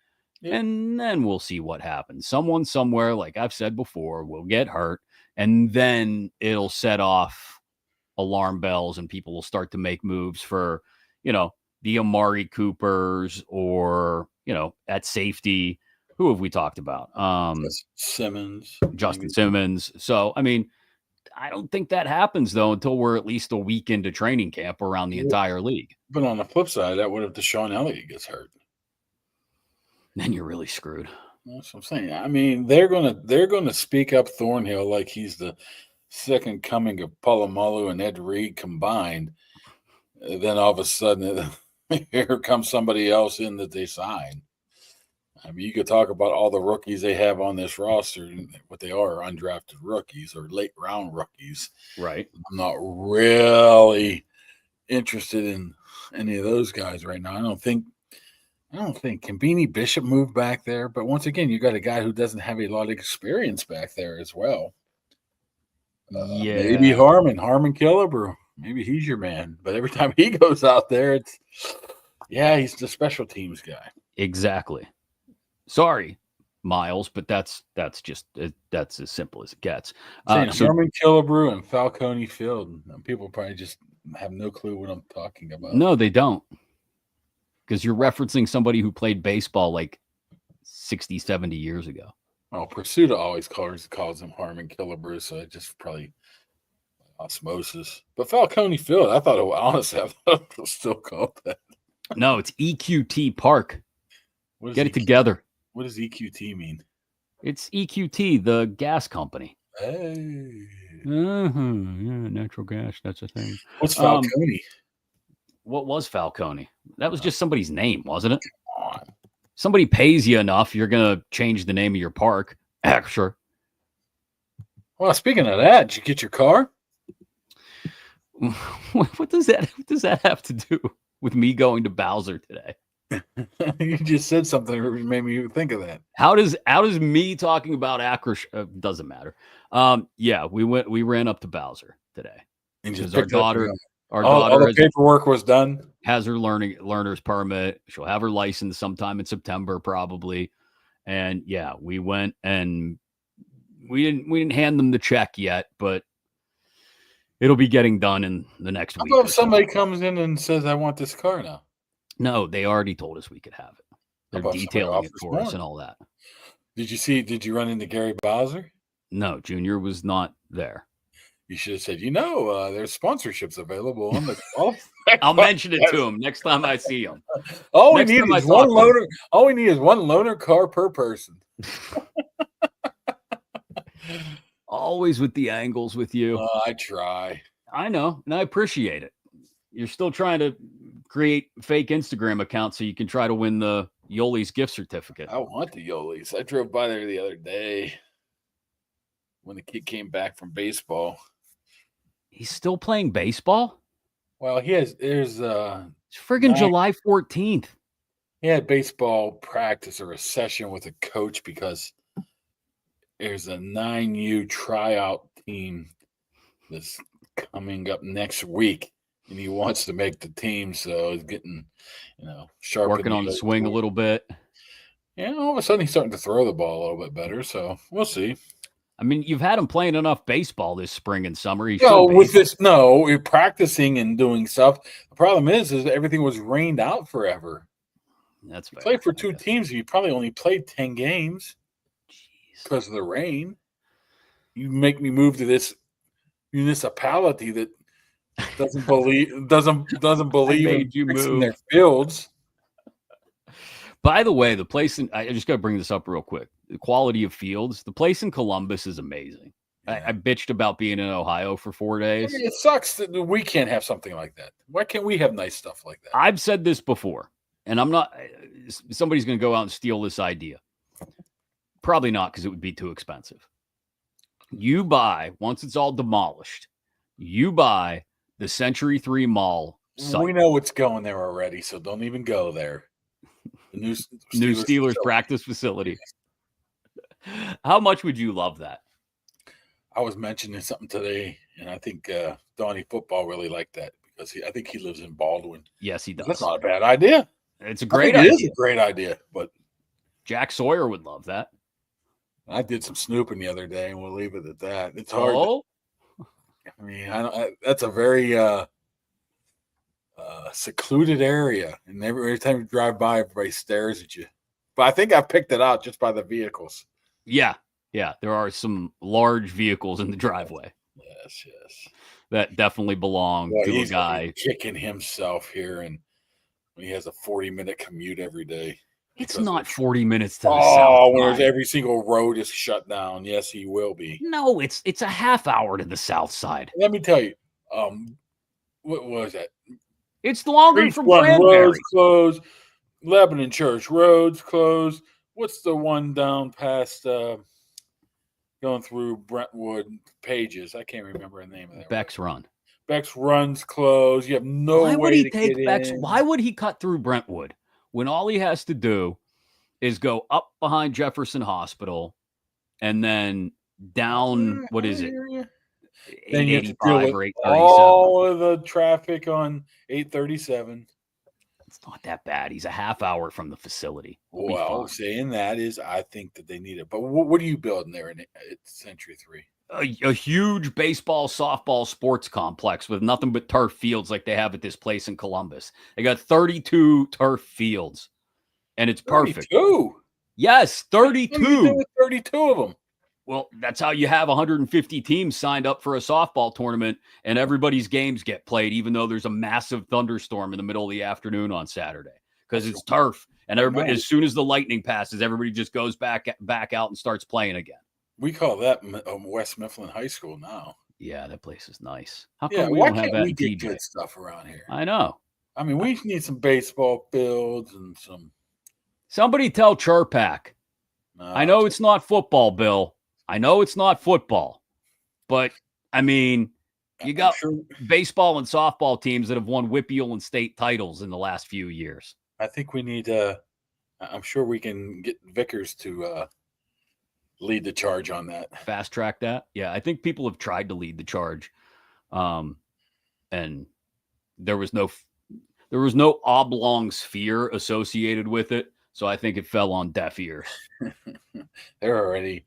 Speaker 1: And then we'll see what happens. Someone somewhere, like I've said before, will get hurt. And then it'll set off alarm bells and people will start to make moves for, the Amari Coopers or, at safety. Who have we talked about? Justin Simmons. So, I don't think that happens, though, until we're at least a week into training camp around the entire league.
Speaker 2: But on the flip side, that what if Deshaun Elliott gets hurt?
Speaker 1: Then you're really screwed.
Speaker 2: That's what I'm saying. They're gonna speak up Thornhill like he's the second coming of Palomalu and Ed Reed combined. Then all of a sudden, here comes somebody else in that they sign. You could talk about all the rookies they have on this roster, what they are undrafted rookies or late round rookies.
Speaker 1: Right.
Speaker 2: I'm not really interested in any of those guys right now. I don't think can Beanie Bishop move back there, but once again, you got a guy who doesn't have a lot of experience back there as well. Maybe Harmon Killebrew. Maybe he's your man. But every time he goes out there, he's the special teams guy.
Speaker 1: Exactly. Sorry, Miles, but that's as simple as it gets.
Speaker 2: Harmon Killebrew and Falcone Field. People probably just have no clue what I'm talking about.
Speaker 1: No, they don't. Because you're referencing somebody who played baseball like 60, 70 years ago.
Speaker 2: Well, Pursuta always calls him Harmon Killebrew, so it just probably osmosis. But Falcone Field, I thought it was still called that.
Speaker 1: No, it's EQT Park. Get it together.
Speaker 2: What does EQT mean?
Speaker 1: It's EQT, the gas company.
Speaker 2: Hey.
Speaker 1: Yeah, natural gas. That's a thing.
Speaker 2: What's Falcone?
Speaker 1: What was Falcone? That was just somebody's name, wasn't it? Somebody pays you enough, you're going to change the name of your park. Sure.
Speaker 2: Well, speaking of that, did you get your car?
Speaker 1: What does that have to do with me going to Bowser today?
Speaker 2: You just said something that made me think of that.
Speaker 1: How does me talking about Akron doesn't matter. Yeah, we ran up to Bowser today because our daughter
Speaker 2: all the paperwork was done.
Speaker 1: Has her learner's permit. She'll have her license sometime in September probably. And yeah, we went and we didn't hand them the check yet, but it'll be getting done in the next week.
Speaker 2: How about if somebody comes in and says, "I want this car now"?
Speaker 1: No, they already told us we could have it. They're detailing it for us and all that.
Speaker 2: Did you run into Gary Bowser?
Speaker 1: No, Junior was not there.
Speaker 2: You should have said, there's sponsorships available on the.
Speaker 1: I'll mention it to him next time I see him.
Speaker 2: All we need is one loaner. All we need is one loaner car per person.
Speaker 1: Always with the angles with you.
Speaker 2: I try.
Speaker 1: I know, and I appreciate it. You're still trying to create fake Instagram accounts so you can try to win the Yoli's gift certificate.
Speaker 2: I want the Yoli's. I drove by there the other day when the kid came back from baseball.
Speaker 1: He's still playing baseball?
Speaker 2: Well, it's
Speaker 1: friggin' July 14th.
Speaker 2: He had baseball practice or a session with a coach because there's a 9U tryout team that's coming up next week, and he wants to make the team, so he's getting, sharp.
Speaker 1: Working on the swing a little bit.
Speaker 2: Yeah, all of a sudden he's starting to throw the ball a little bit better, so we'll see.
Speaker 1: I mean, you've had him playing enough baseball this spring and summer.
Speaker 2: You're practicing and doing stuff. The problem is everything was rained out forever.
Speaker 1: That's fair.
Speaker 2: Played for two teams. You probably only played 10 games because of the rain. You make me move to this municipality that doesn't believe in fixing their fields.
Speaker 1: By the way, the place I just got to bring this up real quick. The quality of fields, the place in Columbus is amazing. Yeah. I bitched about being in Ohio for 4 days.
Speaker 2: I mean, it sucks that we can't have something like that. Why can't we have nice stuff like that?
Speaker 1: I've said this before, and I'm not. Somebody's going to go out and steal this idea. Probably not, because it would be too expensive. You buy, once it's all demolished, you buy the Century 3 Mall site.
Speaker 2: We know what's going there already, so don't even go there. The
Speaker 1: new Steelers practice facility. How much would you love that?
Speaker 2: I was mentioning something today, and I think Donnie Football really liked that because I think he lives in Baldwin.
Speaker 1: Yes, he does.
Speaker 2: That's not a bad idea.
Speaker 1: It's a great idea.
Speaker 2: It is a great idea, but
Speaker 1: Jack Sawyer would love that.
Speaker 2: I did some snooping the other day, and we'll leave it at that. It's hard. I mean, that's a very secluded area, and every time you drive by, everybody stares at you. But I think I picked it out just by the vehicles.
Speaker 1: Yeah. There are some large vehicles in the driveway.
Speaker 2: Yes.
Speaker 1: That definitely belong to a guy
Speaker 2: kicking himself here, and he has a 40-minute commute every day.
Speaker 1: It's not 40 minutes to the south.
Speaker 2: Whereas every single road is shut down. Yes, he will be.
Speaker 1: No, it's a half hour to the south side.
Speaker 2: Let me tell you. What was that?
Speaker 1: It's longer from Granbury.
Speaker 2: Roads closed. Lebanon Church Roads closed. What's the one down past going through Brentwood Pages? I can't remember the name of that.
Speaker 1: Beck's Run.
Speaker 2: Beck's Run's closed. You have no way to get in.
Speaker 1: Why would he cut through Brentwood when all he has to do is go up behind Jefferson Hospital and then down, what is it?
Speaker 2: Then you have to deal with
Speaker 1: 837.
Speaker 2: all of the traffic on 837.
Speaker 1: It's not that bad. He's a half hour from the facility.
Speaker 2: Well, saying that is, I think that they need it. But what are you building there at Century 3?
Speaker 1: A huge baseball, softball sports complex with nothing but turf fields like they have at this place in Columbus. They got 32 turf fields, and it's perfect.
Speaker 2: 32?
Speaker 1: Yes, 32.
Speaker 2: What do you do with 32 of them?
Speaker 1: Well, that's how you have 150 teams signed up for a softball tournament, and everybody's games get played, even though there's a massive thunderstorm in the middle of the afternoon on Saturday because it's turf. And everybody, as soon as the lightning passes, everybody just goes back out and starts playing again.
Speaker 2: We call that West Mifflin High School now.
Speaker 1: Yeah, that place is nice. How come we don't have that in TJ?
Speaker 2: Good stuff around here.
Speaker 1: I know.
Speaker 2: I mean, we need some baseball fields and some
Speaker 1: Somebody tell Churpak. I know it's not football, Bill. I know it's not football. But, I mean, you got baseball and softball teams that have won WPIAL and state titles in the last few years.
Speaker 2: I think we need I'm sure we can get Vickers to lead the charge on that.
Speaker 1: Fast track that? Yeah, I think people have tried to lead the charge. And there was no oblong sphere associated with it. So I think it fell on deaf ears.
Speaker 2: They're already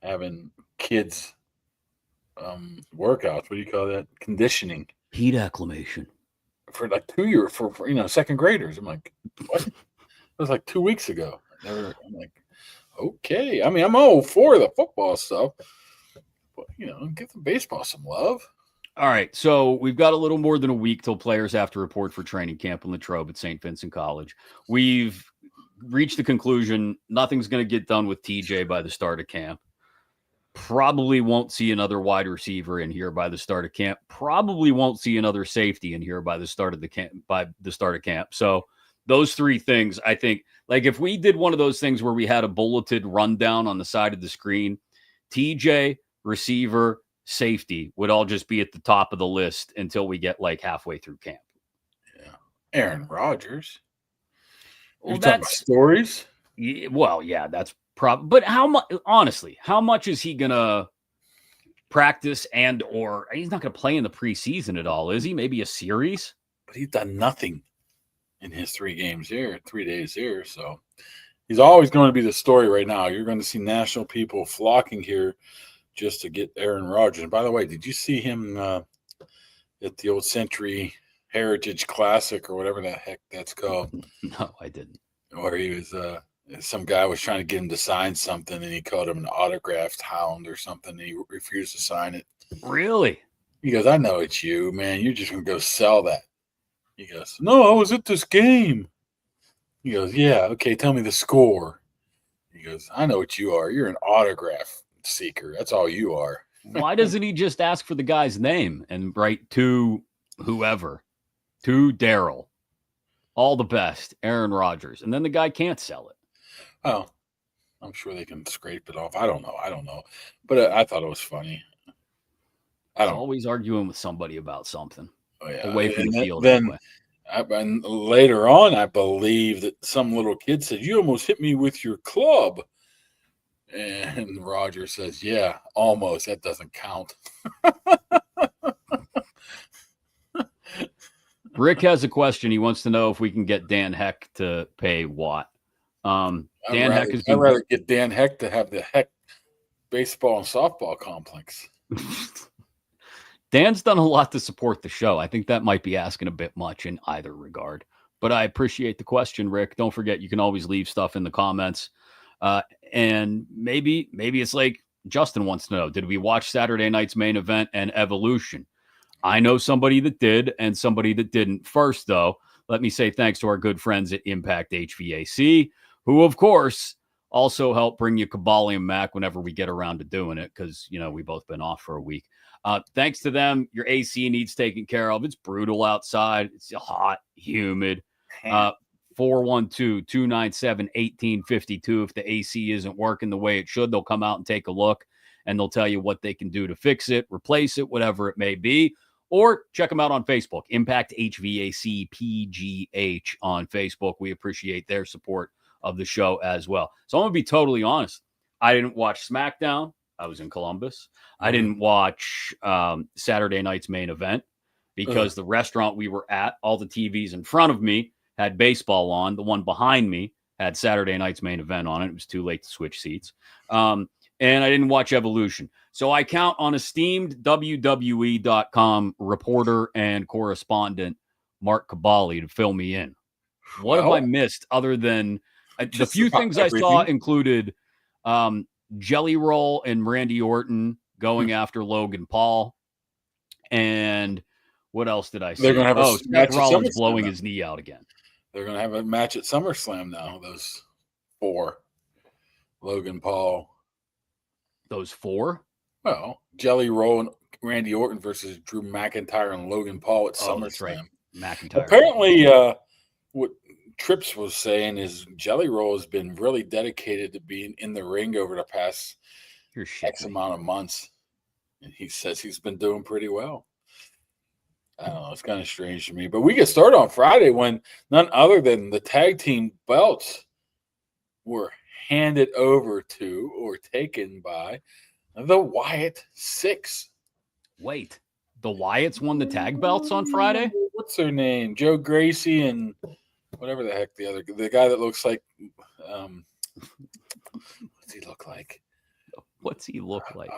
Speaker 2: having kids workouts. What do you call that? Conditioning.
Speaker 1: Heat acclimation.
Speaker 2: For like 2 years, for second graders. I'm like, what? It was like 2 weeks ago. I'm like, okay. I mean, I'm all for the football stuff, but give the baseball some love.
Speaker 1: All right, so we've got a little more than a week till players have to report for training camp in Latrobe at Saint Vincent College. We've reached the conclusion nothing's going to get done with TJ by the start of camp. Probably won't see another wide receiver in here by the start of camp. Probably won't see another safety in here by the start of camp. So those three things, I think, like if we did one of those things where we had a bulleted rundown on the side of the screen, TJ, receiver, safety would all just be at the top of the list until we get like halfway through camp.
Speaker 2: Yeah. Aaron Rodgers.
Speaker 1: Well, that's
Speaker 2: stories.
Speaker 1: Well, yeah, that's probably. But how much? Honestly, how much is he gonna practice or he's not gonna play in the preseason at all? Is he? Maybe a series.
Speaker 2: But he's done nothing in his 3 games here, 3 days here. So he's always going to be the story right now. You're going to see national people flocking here just to get Aaron Rodgers. And by the way, did you see him at the old Century Heritage Classic or whatever the heck that's called?
Speaker 1: No, I didn't.
Speaker 2: Or he was some guy was trying to get him to sign something, and he called him an autographed hound or something. And he refused to sign it.
Speaker 1: Really?
Speaker 2: He goes, I know it's you, man. You're just going to go sell that. He goes, no, I was at this game. He goes, yeah, okay, tell me the score. He goes, I know what you are. You're an autograph seeker. That's all you are.
Speaker 1: Why doesn't he just ask for the guy's name and write to whoever, to Daryl, all the best, Aaron Rodgers, and then the guy can't sell it?
Speaker 2: Oh, I'm sure they can scrape it off. I don't know. But I thought it was funny.
Speaker 1: Always arguing with somebody about something.
Speaker 2: Oh, yeah.
Speaker 1: Away from the field.
Speaker 2: Then and later on, I believe that some little kid said, you almost hit me with your club. And Roger says, yeah, almost. That doesn't count.
Speaker 1: Rick has a question. He wants to know if we can get Dan Heck to pay Watt. I'd
Speaker 2: rather get Dan Heck to have the Heck baseball and softball complex.
Speaker 1: Dan's done a lot to support the show. I think that might be asking a bit much in either regard. But I appreciate the question, Rick. Don't forget, you can always leave stuff in the comments. And maybe it's like Justin wants to know, did we watch Saturday night's main event and Evolution? I know somebody that did and somebody that didn't. First, though, let me say thanks to our good friends at Impact HVAC, who, of course, also help bring you Kaboly+Mack whenever we get around to doing it because, we've both been off for a week. Thanks to them, your AC needs taken care of. It's brutal outside. It's hot, humid. 412-297-1852. If the AC isn't working the way it should, they'll come out and take a look, and they'll tell you what they can do to fix it, replace it, whatever it may be. Or check them out on Facebook, Impact HVAC PGH on Facebook. We appreciate their support of the show as well. So I'm going to be totally honest. I didn't watch SmackDown. I was in Columbus. I didn't watch Saturday night's main event because the restaurant we were at, all the TVs in front of me had baseball on. The one behind me had Saturday night's main event on it. It was too late to switch seats. And I didn't watch Evolution. So I count on esteemed WWE.com reporter and correspondent Mark Kaboly to fill me in. What have I missed other than the few things I saw included Jelly Roll and Randy Orton going after Logan Paul. And what else did I see?
Speaker 2: They're going to have
Speaker 1: Seth Rollins blowing his knee out again.
Speaker 2: They're going to have a match at SummerSlam now, those 4. Logan Paul.
Speaker 1: Those 4?
Speaker 2: Well, Jelly Roll and Randy Orton versus Drew McIntyre and Logan Paul at SummerSlam.
Speaker 1: That's right. McIntyre.
Speaker 2: Apparently, what Trips was saying is Jelly Roll has been really dedicated to being in the ring over the past
Speaker 1: You're
Speaker 2: X
Speaker 1: shitting me.
Speaker 2: amount of months. And he says he's been doing pretty well. I don't know. It's kind of strange to me. But we get started on Friday when none other than the tag team belts were handed over to or taken by the Wyatt Six.
Speaker 1: Wait, the Wyatts won the tag belts on Friday?
Speaker 2: What's their name? Joe Gracie and whatever the heck the guy that looks like, what's he look like?
Speaker 1: What's he look like?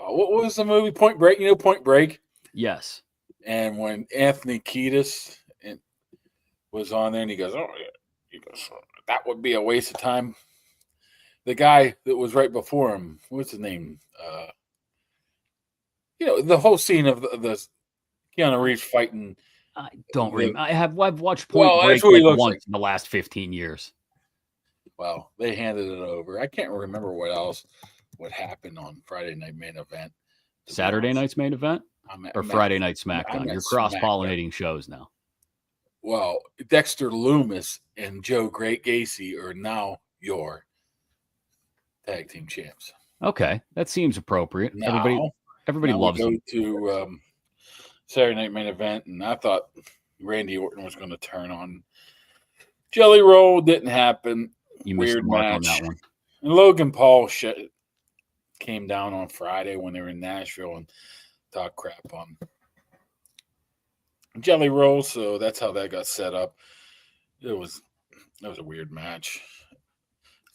Speaker 2: What was the movie Point Break? You know Point Break?
Speaker 1: Yes.
Speaker 2: And when Anthony Kiedis was on there, and he goes, that would be a waste of time. The guy that was right before him, what's his name? The whole scene of the Keanu Reeves fighting.
Speaker 1: I don't remember. I've watched
Speaker 2: Well,
Speaker 1: Point Break
Speaker 2: that's what he looks
Speaker 1: once
Speaker 2: like.
Speaker 1: in the last 15 years.
Speaker 2: Well, they handed it over. I can't remember what happened on Friday Night Main Event.
Speaker 1: Saturday night's main event? Or Friday Night SmackDown? You're cross-pollinating shows now.
Speaker 2: Well, Dexter Loomis and Joe Gacy are now your tag team champs.
Speaker 1: Okay, that seems appropriate.
Speaker 2: Now,
Speaker 1: everybody loves them.
Speaker 2: To Saturday Night Main Event, and I thought Randy Orton was going to turn on Jelly Roll. Didn't happen.
Speaker 1: You missed the mark on that one.
Speaker 2: And Logan Paul came down on Friday when they were in Nashville and talked crap on Jelly Roll. So that's how that got set up. That was a weird match.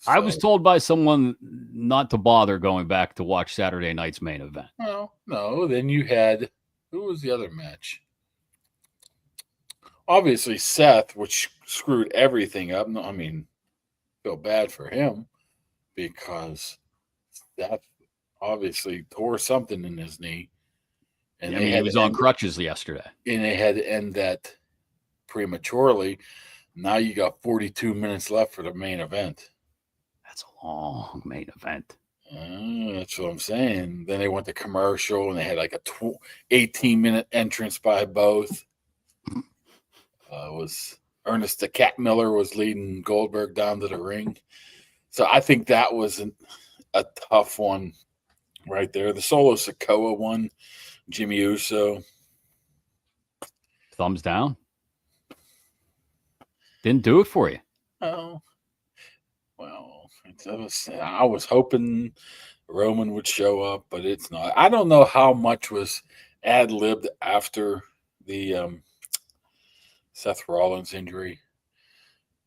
Speaker 1: I was told by someone not to bother going back to watch Saturday night's main event.
Speaker 2: Well, no. Then you had, who was the other match? Obviously Seth, which screwed everything up. No, I mean, feel bad for him because that obviously tore something in his knee.
Speaker 1: And he was on crutches yesterday.
Speaker 2: And they had to end that prematurely. Now you got 42 minutes left for the main event.
Speaker 1: That's a long main event.
Speaker 2: That's what I'm saying. Then they went to commercial and they had like a 18-minute entrance by both. Was Ernest the Cat Miller was leading Goldberg down to the ring. So I think that was a tough one right there. The Solo Sikoa one, Jimmy Uso.
Speaker 1: Thumbs down. Didn't do it for you.
Speaker 2: Oh. Well, I was hoping Roman would show up, but it's not. I don't know how much was ad-libbed after the Seth Rollins injury.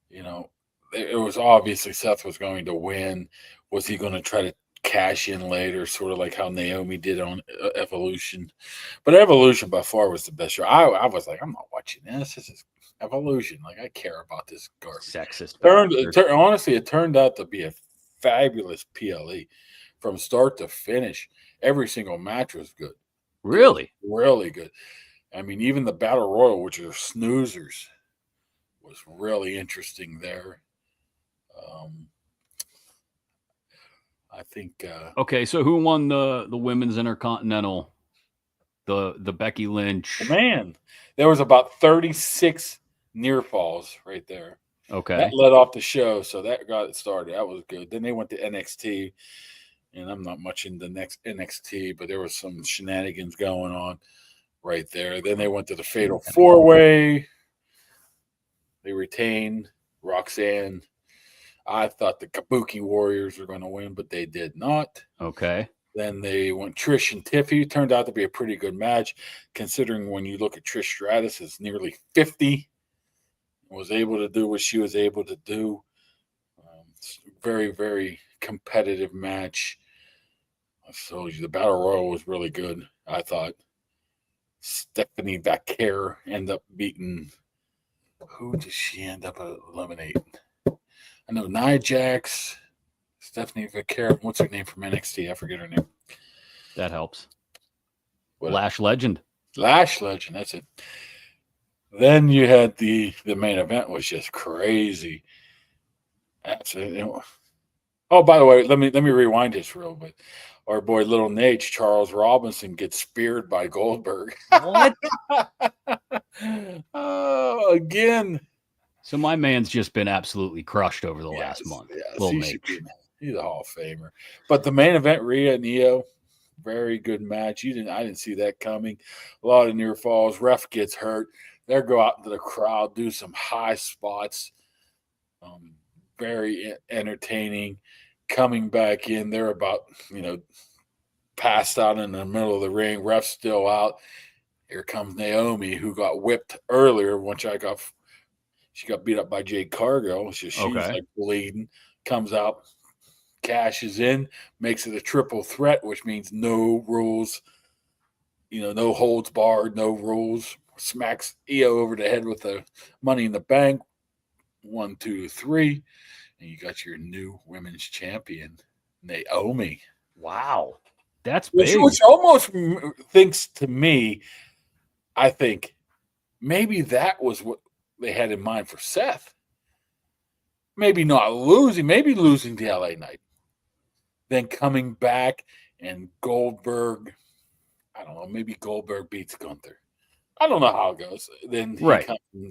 Speaker 2: It was obviously Seth was going to win. Was he going to try to cash in later, sort of like how Naomi did on Evolution? But Evolution by far was the best show. I was like, I'm not watching this. This is Evolution. Like, I care about this garbage.
Speaker 1: Sexist.
Speaker 2: Honestly, it turned out to be a fabulous PLE from start to finish. Every single match was good.
Speaker 1: Really?
Speaker 2: Really good. I mean, even the Battle Royal, which are snoozers, was really interesting there. I think.
Speaker 1: Okay, so who won the women's Intercontinental? The Becky Lynch.
Speaker 2: Man, there was about 36 near falls right there.
Speaker 1: Okay,
Speaker 2: that led off the show, so that got it started. That was good. Then they went to NXT, and I'm not much in the next NXT, but there was some shenanigans going on right there. Then they went to the Fatal 4-Way. They retained Roxanne. I thought the Kabuki Warriors were going to win, but they did not.
Speaker 1: Okay.
Speaker 2: Then they went Trish and Tiffy. Turned out to be a pretty good match, considering when you look at Trish Stratus, is nearly 50. Was able to do what she was able to do. Very, very competitive match. I told you the Battle Royal was really good. I thought Stephanie Vaquer ended up beating. Who did she end up eliminating? I know Nia Jax, Stephanie Vaquer. What's her name from NXT? I forget her name.
Speaker 1: That helps.
Speaker 2: What?
Speaker 1: Lash Legend.
Speaker 2: Lash Legend. That's it. Then you had the main event was just crazy. Absolutely. Oh, by the way, let me rewind this real bit. Our boy Little Nate, Charles Robinson, gets speared by Goldberg.
Speaker 1: What?
Speaker 2: Oh, again.
Speaker 1: So my man's just been absolutely crushed over the last month.
Speaker 2: Yes, he's a Hall of Famer. But the main event, Rhea and Io, very good match. I didn't see that coming. A lot of near falls. Ref gets hurt. They go out into the crowd, do some high spots. Very entertaining. Coming back in, they're about passed out in the middle of the ring. Ref's still out. Here comes Naomi, who got whipped earlier. She got beat up by Jade Cargill. She's like bleeding. Comes out, cashes in, makes it a triple threat, which means no rules. No holds barred, no rules. Smacks Io over the head with the Money in the Bank. 1, 2, 3, and you got your new women's champion, Naomi.
Speaker 1: Wow, that's big.
Speaker 2: Which almost thinks to me, I think maybe that was what they had in mind for Seth. Maybe not losing, maybe losing to LA Knight, then coming back and Goldberg. I don't know. Maybe Goldberg beats Gunther. I don't know how it goes. Then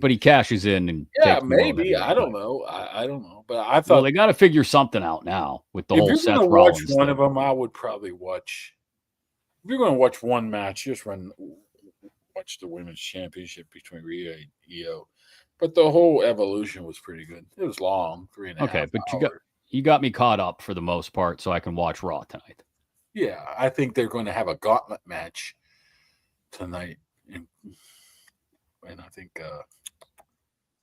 Speaker 1: but he cashes in and
Speaker 2: maybe I don't know. I don't know. But I thought
Speaker 1: they got to figure something out now with the whole Seth Rollins.
Speaker 2: If you're going to watch one of them, I would probably watch. If you're going to watch one match, just watch the women's championship between Rhea and Io. But the whole evolution was pretty good. It was long, 3.5 hours. Okay, but
Speaker 1: you got me caught up for the most part, so I can watch Raw tonight.
Speaker 2: Yeah, I think they're going to have a gauntlet match tonight. And I think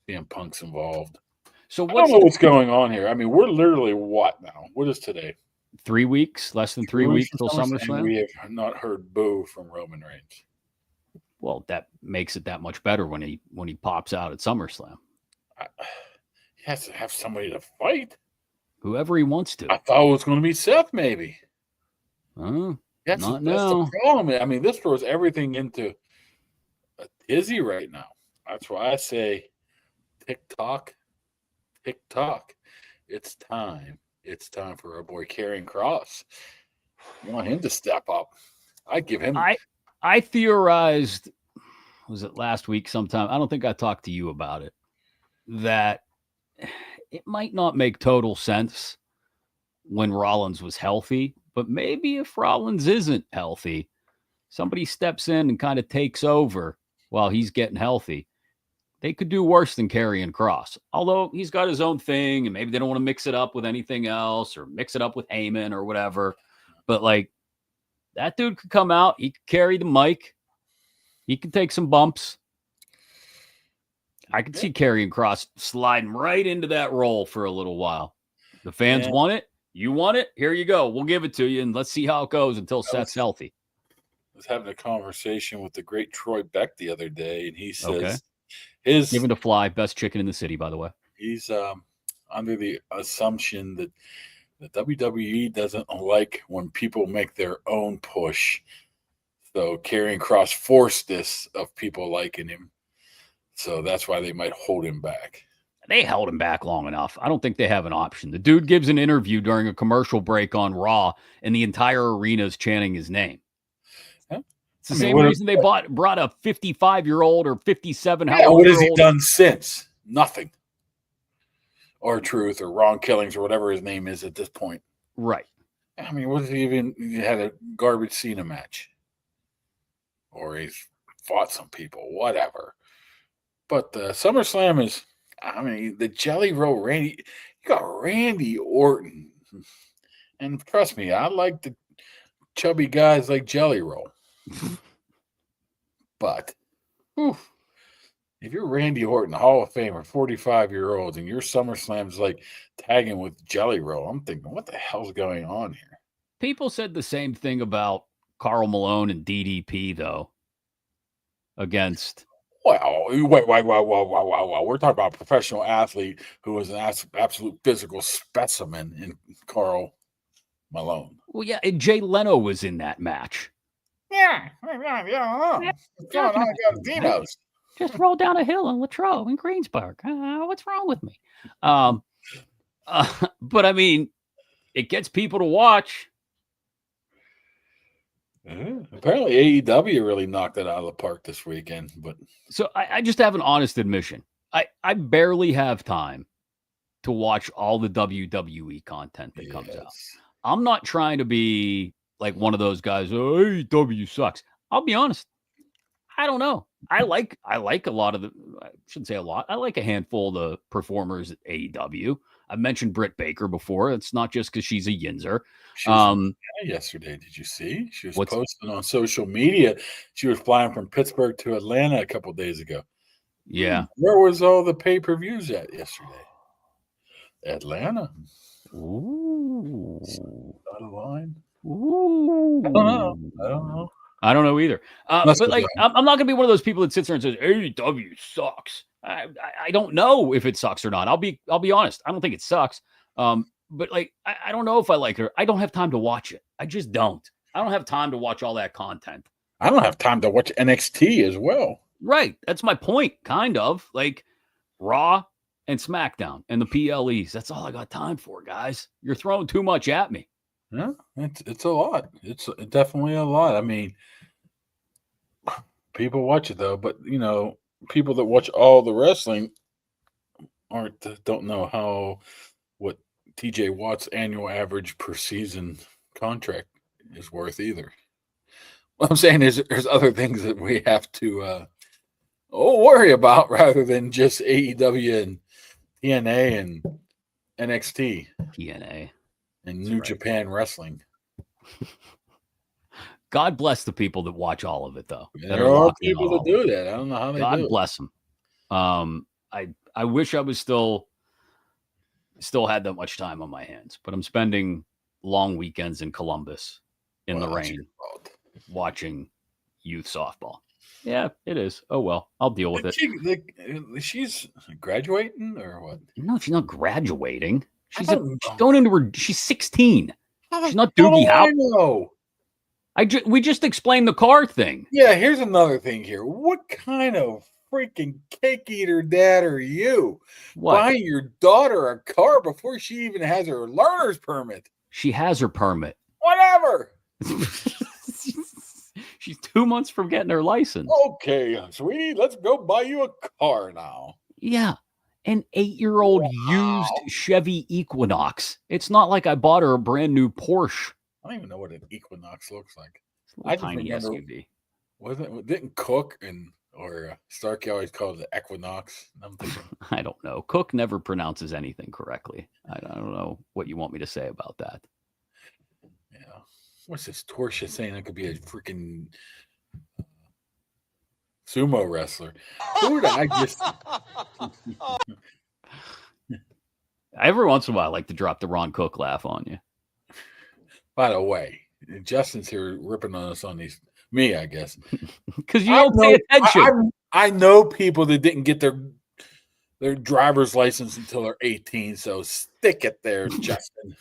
Speaker 2: CM Punk's involved. So I don't know what's going on here. I mean, we're literally what now? What is today?
Speaker 1: 3 weeks, less than 3 weeks till SummerSlam.
Speaker 2: We have not heard boo from Roman Reigns.
Speaker 1: Well, that makes it that much better when he pops out at SummerSlam.
Speaker 2: He has to have somebody to fight.
Speaker 1: Whoever he wants to.
Speaker 2: I thought it was going to be Seth, maybe.
Speaker 1: That's
Speaker 2: the problem. I mean, this throws everything into a tizzy right now. That's why I say tick-tock. It's time. It's time for our boy Karrion Kross. I want him to step up. I give him.
Speaker 1: I theorized, was it last week sometime? I don't think I talked to you about it, that it might not make total sense when Rollins was healthy, but maybe if Rollins isn't healthy, somebody steps in and kind of takes over while he's getting healthy. They could do worse than Karrion Kross. Although he's got his own thing, and maybe they don't want to mix it up with anything else or mix it up with Heyman or whatever. But like, that dude could come out. He could carry the mic. He could take some bumps. I could see Karrion Kross sliding right into that role for a little while. The fans want it. You want it? Here you go. We'll give it to you, and let's see how it goes until Seth's healthy.
Speaker 2: I was having a conversation with the great Troy Beck the other day, and he says
Speaker 1: Give him to Fly, best chicken in the city, by the way.
Speaker 2: He's under the assumption that the WWE doesn't like when people make their own push. So Karrion Kross forced this of people liking him. So that's why they might hold him back.
Speaker 1: They held him back long enough. I don't think they have an option. The dude gives an interview during a commercial break on Raw, and the entire arena is chanting his name. It's the same reason they brought a 55-year-old or 57.
Speaker 2: What has he done since? Nothing. Or Truth or Ron Killings or whatever his name is at this point.
Speaker 1: Right.
Speaker 2: I mean, what has he even had a garbage Cena match? Or he's fought some people, whatever. But SummerSlam is, I mean, the Jelly Roll Randy, you got Randy Orton. And trust me, I like the chubby guys like Jelly Roll. But if you're Randy Orton, Hall of Famer, 45-year-old, and your SummerSlam's like tagging with Jelly Roll, I'm thinking, what the hell's going on here?
Speaker 1: People said the same thing about Karl Malone and DDP, though. Against.
Speaker 2: Well, wait. We're talking about a professional athlete who is an absolute physical specimen in Karl Malone.
Speaker 1: Well, yeah, and Jay Leno was in that match.
Speaker 2: Yeah.
Speaker 1: Just roll down a hill in Latrobe in Greensburg. What's wrong with me? But I mean, it gets people to watch.
Speaker 2: Apparently AEW really knocked it out of the park this weekend. But
Speaker 1: so I just have an honest admission. I barely have time to watch all the WWE content that comes out. I'm not trying to be like one of those guys, oh, AEW sucks. I'll be honest. I don't know. I like a lot of I shouldn't say a lot. I like a handful of the performers at AEW. I've mentioned Britt Baker before. It's not just because she's a Yinzer.
Speaker 2: She was yesterday. Did you see? She was posting on social media. She was flying from Pittsburgh to Atlanta a couple of days ago.
Speaker 1: Yeah.
Speaker 2: Where was all the pay-per-views at yesterday? Atlanta.
Speaker 1: Ooh.
Speaker 2: Out of line.
Speaker 1: Ooh.
Speaker 2: I don't know.
Speaker 1: I don't know either. But like, I'm not going to be one of those people that sits there and says AEW sucks. I don't know if it sucks or not. I'll be honest. I don't think it sucks. But like, I don't know if I like her. I don't have time to watch it. I just don't. I don't have time to watch all that content.
Speaker 2: I don't have time to watch NXT as well.
Speaker 1: Right. That's my point. Kind of like Raw and SmackDown and the PLEs. That's all I got time for, guys. You're throwing too much at me.
Speaker 2: Yeah, it's a lot. It's definitely a lot. I mean, people watch it though, but people that watch all the wrestling don't know what TJ Watt's annual average per season contract is worth either. What I'm saying is there's other things that we have to worry about rather than just AEW and TNA and NXT.
Speaker 1: TNA.
Speaker 2: And New Japan Wrestling.
Speaker 1: God bless the people that watch all of it, though.
Speaker 2: There are people that do that. I don't know how they do it.
Speaker 1: God bless them. I wish I was still had that much time on my hands, but I'm spending long weekends in Columbus in the rain watching youth softball. Yeah, it is. Oh, well, I'll deal with it.
Speaker 2: She's graduating or what?
Speaker 1: No, she's not graduating. She's going into her. She's 16. She's not Doogie Howser. We just explained the car thing.
Speaker 2: Yeah, here's another thing here. What kind of freaking cake eater dad are you? Buying your daughter a car before she even has her learner's permit?
Speaker 1: She has her permit.
Speaker 2: Whatever.
Speaker 1: She's 2 months from getting her license.
Speaker 2: Okay, sweetie, let's go buy you a car now.
Speaker 1: Yeah. An 8-year-old used Chevy Equinox. It's not like I bought her a brand new Porsche.
Speaker 2: I don't even know what an Equinox looks like.
Speaker 1: It's a tiny SUV.
Speaker 2: Didn't Cook or Starkey always called it the Equinox?
Speaker 1: I don't know. Cook never pronounces anything correctly. I don't know what you want me to say about that.
Speaker 2: Yeah. What's this Torsha saying? It could be a freaking sumo wrestler. Who did I just?
Speaker 1: Every once in a while, I like to drop the Ron Cook laugh on you.
Speaker 2: By the way, Justin's here ripping on us on these. Me, I guess,
Speaker 1: because you don't pay attention.
Speaker 2: I know people that didn't get their driver's license until they're 18. So stick it there, Justin.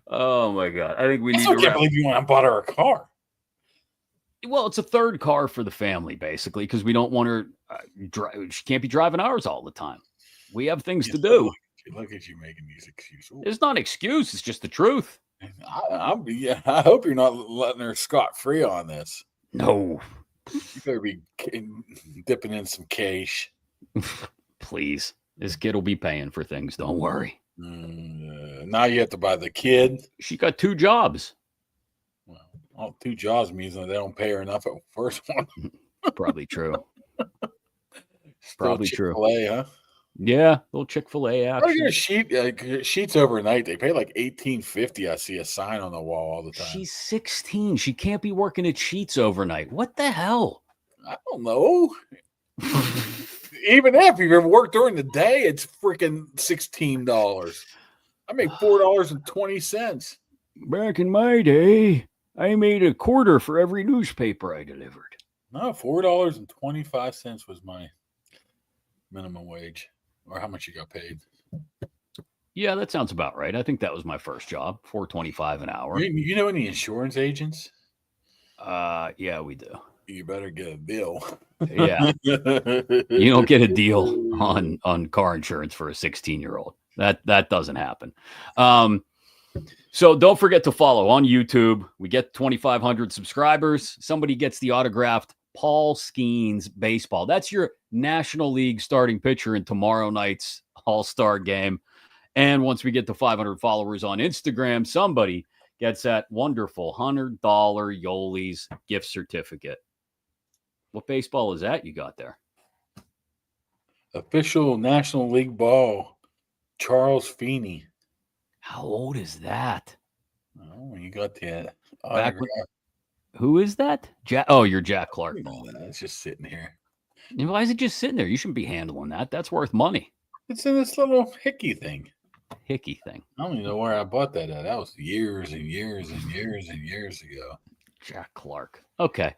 Speaker 1: Oh my God! I think we need.
Speaker 2: I can't believe you want to buy her a car.
Speaker 1: Well, it's a third car for the family, basically, because we don't want her. She can't be driving ours all the time. We have things to do.
Speaker 2: Look at you making these excuses.
Speaker 1: It's not an excuse. It's just the truth.
Speaker 2: I hope you're not letting her scot-free on this.
Speaker 1: No.
Speaker 2: You better be dipping in some cash.
Speaker 1: Please. This kid will be paying for things. Don't worry.
Speaker 2: Now you have to buy the kid.
Speaker 1: She got 2 jobs.
Speaker 2: Well, 2 jobs means that they don't pay her enough at the first one.
Speaker 1: Probably true. Probably true.
Speaker 2: Huh?
Speaker 1: Yeah, little Chick-fil-A action.
Speaker 2: Sheets overnight. They pay like $18.50. I see a sign on the wall all the time.
Speaker 1: She's 16. She can't be working at Sheets overnight. What the hell?
Speaker 2: I don't know. Even if you've ever worked during the day, it's freaking $16. I make $4.20.
Speaker 1: Back in my day, I made a quarter for every newspaper I delivered.
Speaker 2: No, $4.25 was my minimum wage. Or how much you got paid?
Speaker 1: Yeah, that sounds about right. I think that was my first job, $4.25 an hour.
Speaker 2: You know any insurance agents?
Speaker 1: Yeah, we do.
Speaker 2: You better get a deal.
Speaker 1: Yeah, you don't get a deal on car insurance for a 16-year-old. That doesn't happen. So don't forget to follow on YouTube. We get 2,500 subscribers. Somebody gets the autographed Paul Skeens baseball. That's your National League starting pitcher in tomorrow night's All-Star game. And once we get to 500 followers on Instagram, somebody gets that wonderful $100 Yoli's gift certificate. What baseball is that you got there?
Speaker 2: Official National League ball, Charles Feeney.
Speaker 1: How old is that?
Speaker 2: Oh, you got that.
Speaker 1: Who is that? You're Jack Clark.
Speaker 2: It's just sitting here.
Speaker 1: Why is it just sitting there? You shouldn't be handling that. That's worth money.
Speaker 2: It's in this little hickey thing.
Speaker 1: I
Speaker 2: don't even know where I bought that at. That was years and years and years and years ago.
Speaker 1: Jack Clark. Okay.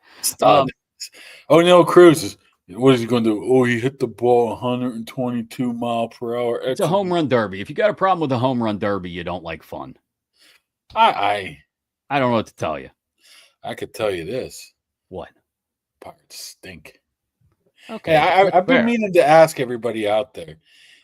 Speaker 2: O'Neill Cruz what is he going to do? Oh, he hit the ball 122 mile per hour.
Speaker 1: It's a home run derby. If you got a problem with a home run derby, you don't like fun.
Speaker 2: I
Speaker 1: don't know what to tell you.
Speaker 2: I could tell you this.
Speaker 1: What?
Speaker 2: Pirates stink.
Speaker 1: Okay.
Speaker 2: Hey, I've been meaning to ask everybody out there.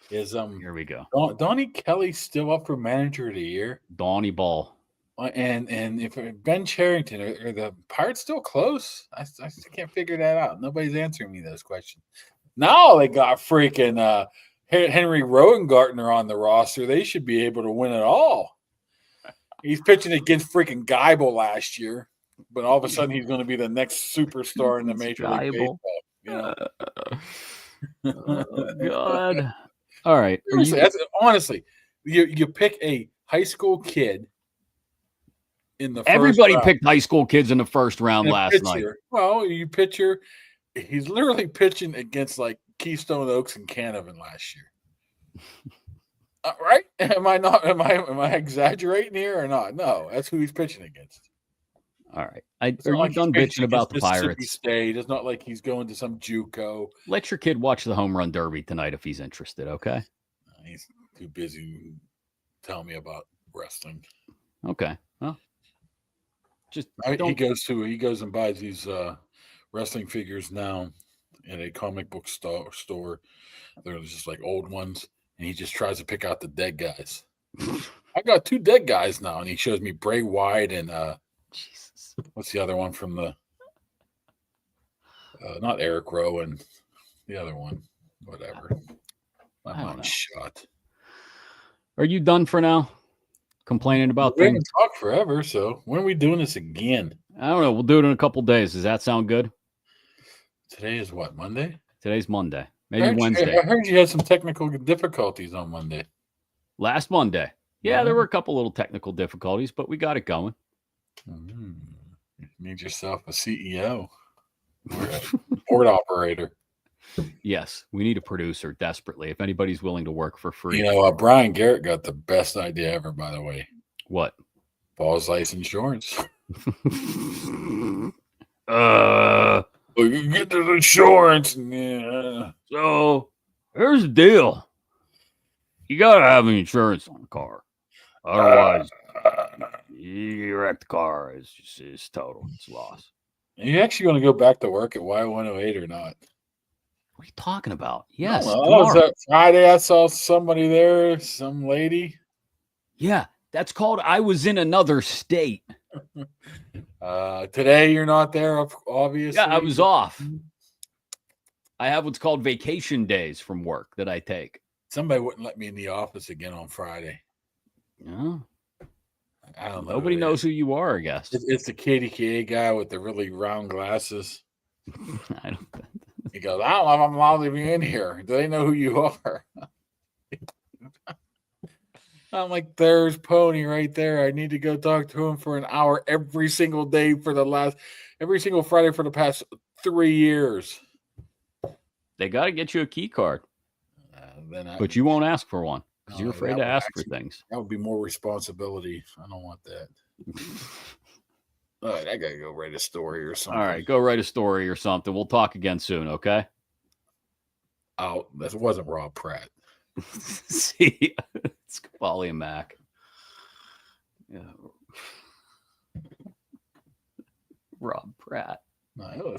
Speaker 1: Here we go.
Speaker 2: Donnie Kelly still up for manager of the year?
Speaker 1: Donnie Ball.
Speaker 2: And if Ben Cherington, are the Pirates still close? I still can't figure that out. Nobody's answering me those questions. Now they got freaking Henry Rowengartner on the roster. They should be able to win it all. He's pitching against freaking Geibel last year, but all of a sudden he's going to be the next superstar in the Major League Baseball. You know?
Speaker 1: Oh, God. All right.
Speaker 2: Honestly, you pick a high school kid in the
Speaker 1: Everybody picked high school kids in the first round last night.
Speaker 2: Well, he's literally pitching against like Keystone Oaks and Canavan last year. Right? Am I exaggerating here or not? No, that's who he's pitching against.
Speaker 1: All right. Are you done bitching about the Pirates?
Speaker 2: State. It's not like he's going to some JUCO.
Speaker 1: Let your kid watch the home run derby tonight if he's interested, okay?
Speaker 2: He's too busy telling me about wrestling.
Speaker 1: Okay. Well,
Speaker 2: he goes and buys these wrestling figures now at a comic book store. They're just like old ones, and he just tries to pick out the dead guys. I got 2 dead guys now, and he shows me Bray Wyatt and
Speaker 1: Jesus.
Speaker 2: What's the other one from the not Eric Rowan, the other one, whatever. I'm not shot.
Speaker 1: Are you done for now? Complaining about things?
Speaker 2: We haven't talked forever, so when are we doing this again?
Speaker 1: I don't know. We'll do it in a couple days. Does that sound good?
Speaker 2: Today is what, Monday?
Speaker 1: Today's Monday. Maybe Wednesday.
Speaker 2: I heard you had some technical difficulties on Monday.
Speaker 1: Last Monday. Yeah, there were a couple little technical difficulties, but we got it going.
Speaker 2: You made yourself a CEO or a board operator.
Speaker 1: Yes, we need a producer desperately. If anybody's willing to work for free.
Speaker 2: You know, Brian Garrett got the best idea ever, by the way.
Speaker 1: What?
Speaker 2: Balls Life Insurance. You get the insurance. Yeah.
Speaker 1: So here's the deal. You got to have insurance on the car. Otherwise, you wreck the car. It's total. It's lost.
Speaker 2: Are you actually going to go back to work at Y108 or not?
Speaker 1: What are you talking about? Yes.
Speaker 2: Was that Friday? I saw somebody there, some lady.
Speaker 1: Yeah, that's called I was in another state.
Speaker 2: Today you're not there, obviously.
Speaker 1: Yeah, I was off. I have what's called vacation days from work that I take.
Speaker 2: Somebody wouldn't let me in the office again on Friday.
Speaker 1: No.
Speaker 2: I don't know.
Speaker 1: Nobody knows who you are, I guess.
Speaker 2: It's the KDKA guy with the really round glasses.
Speaker 1: I don't.
Speaker 2: He goes, I don't know if I'm allowed to be in here. Do they know who you are? I'm like, there's Pony right there. I need to go talk to him for an hour every single day every single Friday for the past 3 years.
Speaker 1: They got to get you a key card. But you won't ask for one because you're afraid to ask for things.
Speaker 2: That would be more responsibility. I don't want that. All right, I got to go write a story or something.
Speaker 1: All right, go write a story or something. We'll talk again soon, okay?
Speaker 2: Oh, that wasn't Rob Pratt.
Speaker 1: See, it's Kaboly+Mack. Yeah. Rob Pratt.
Speaker 2: No,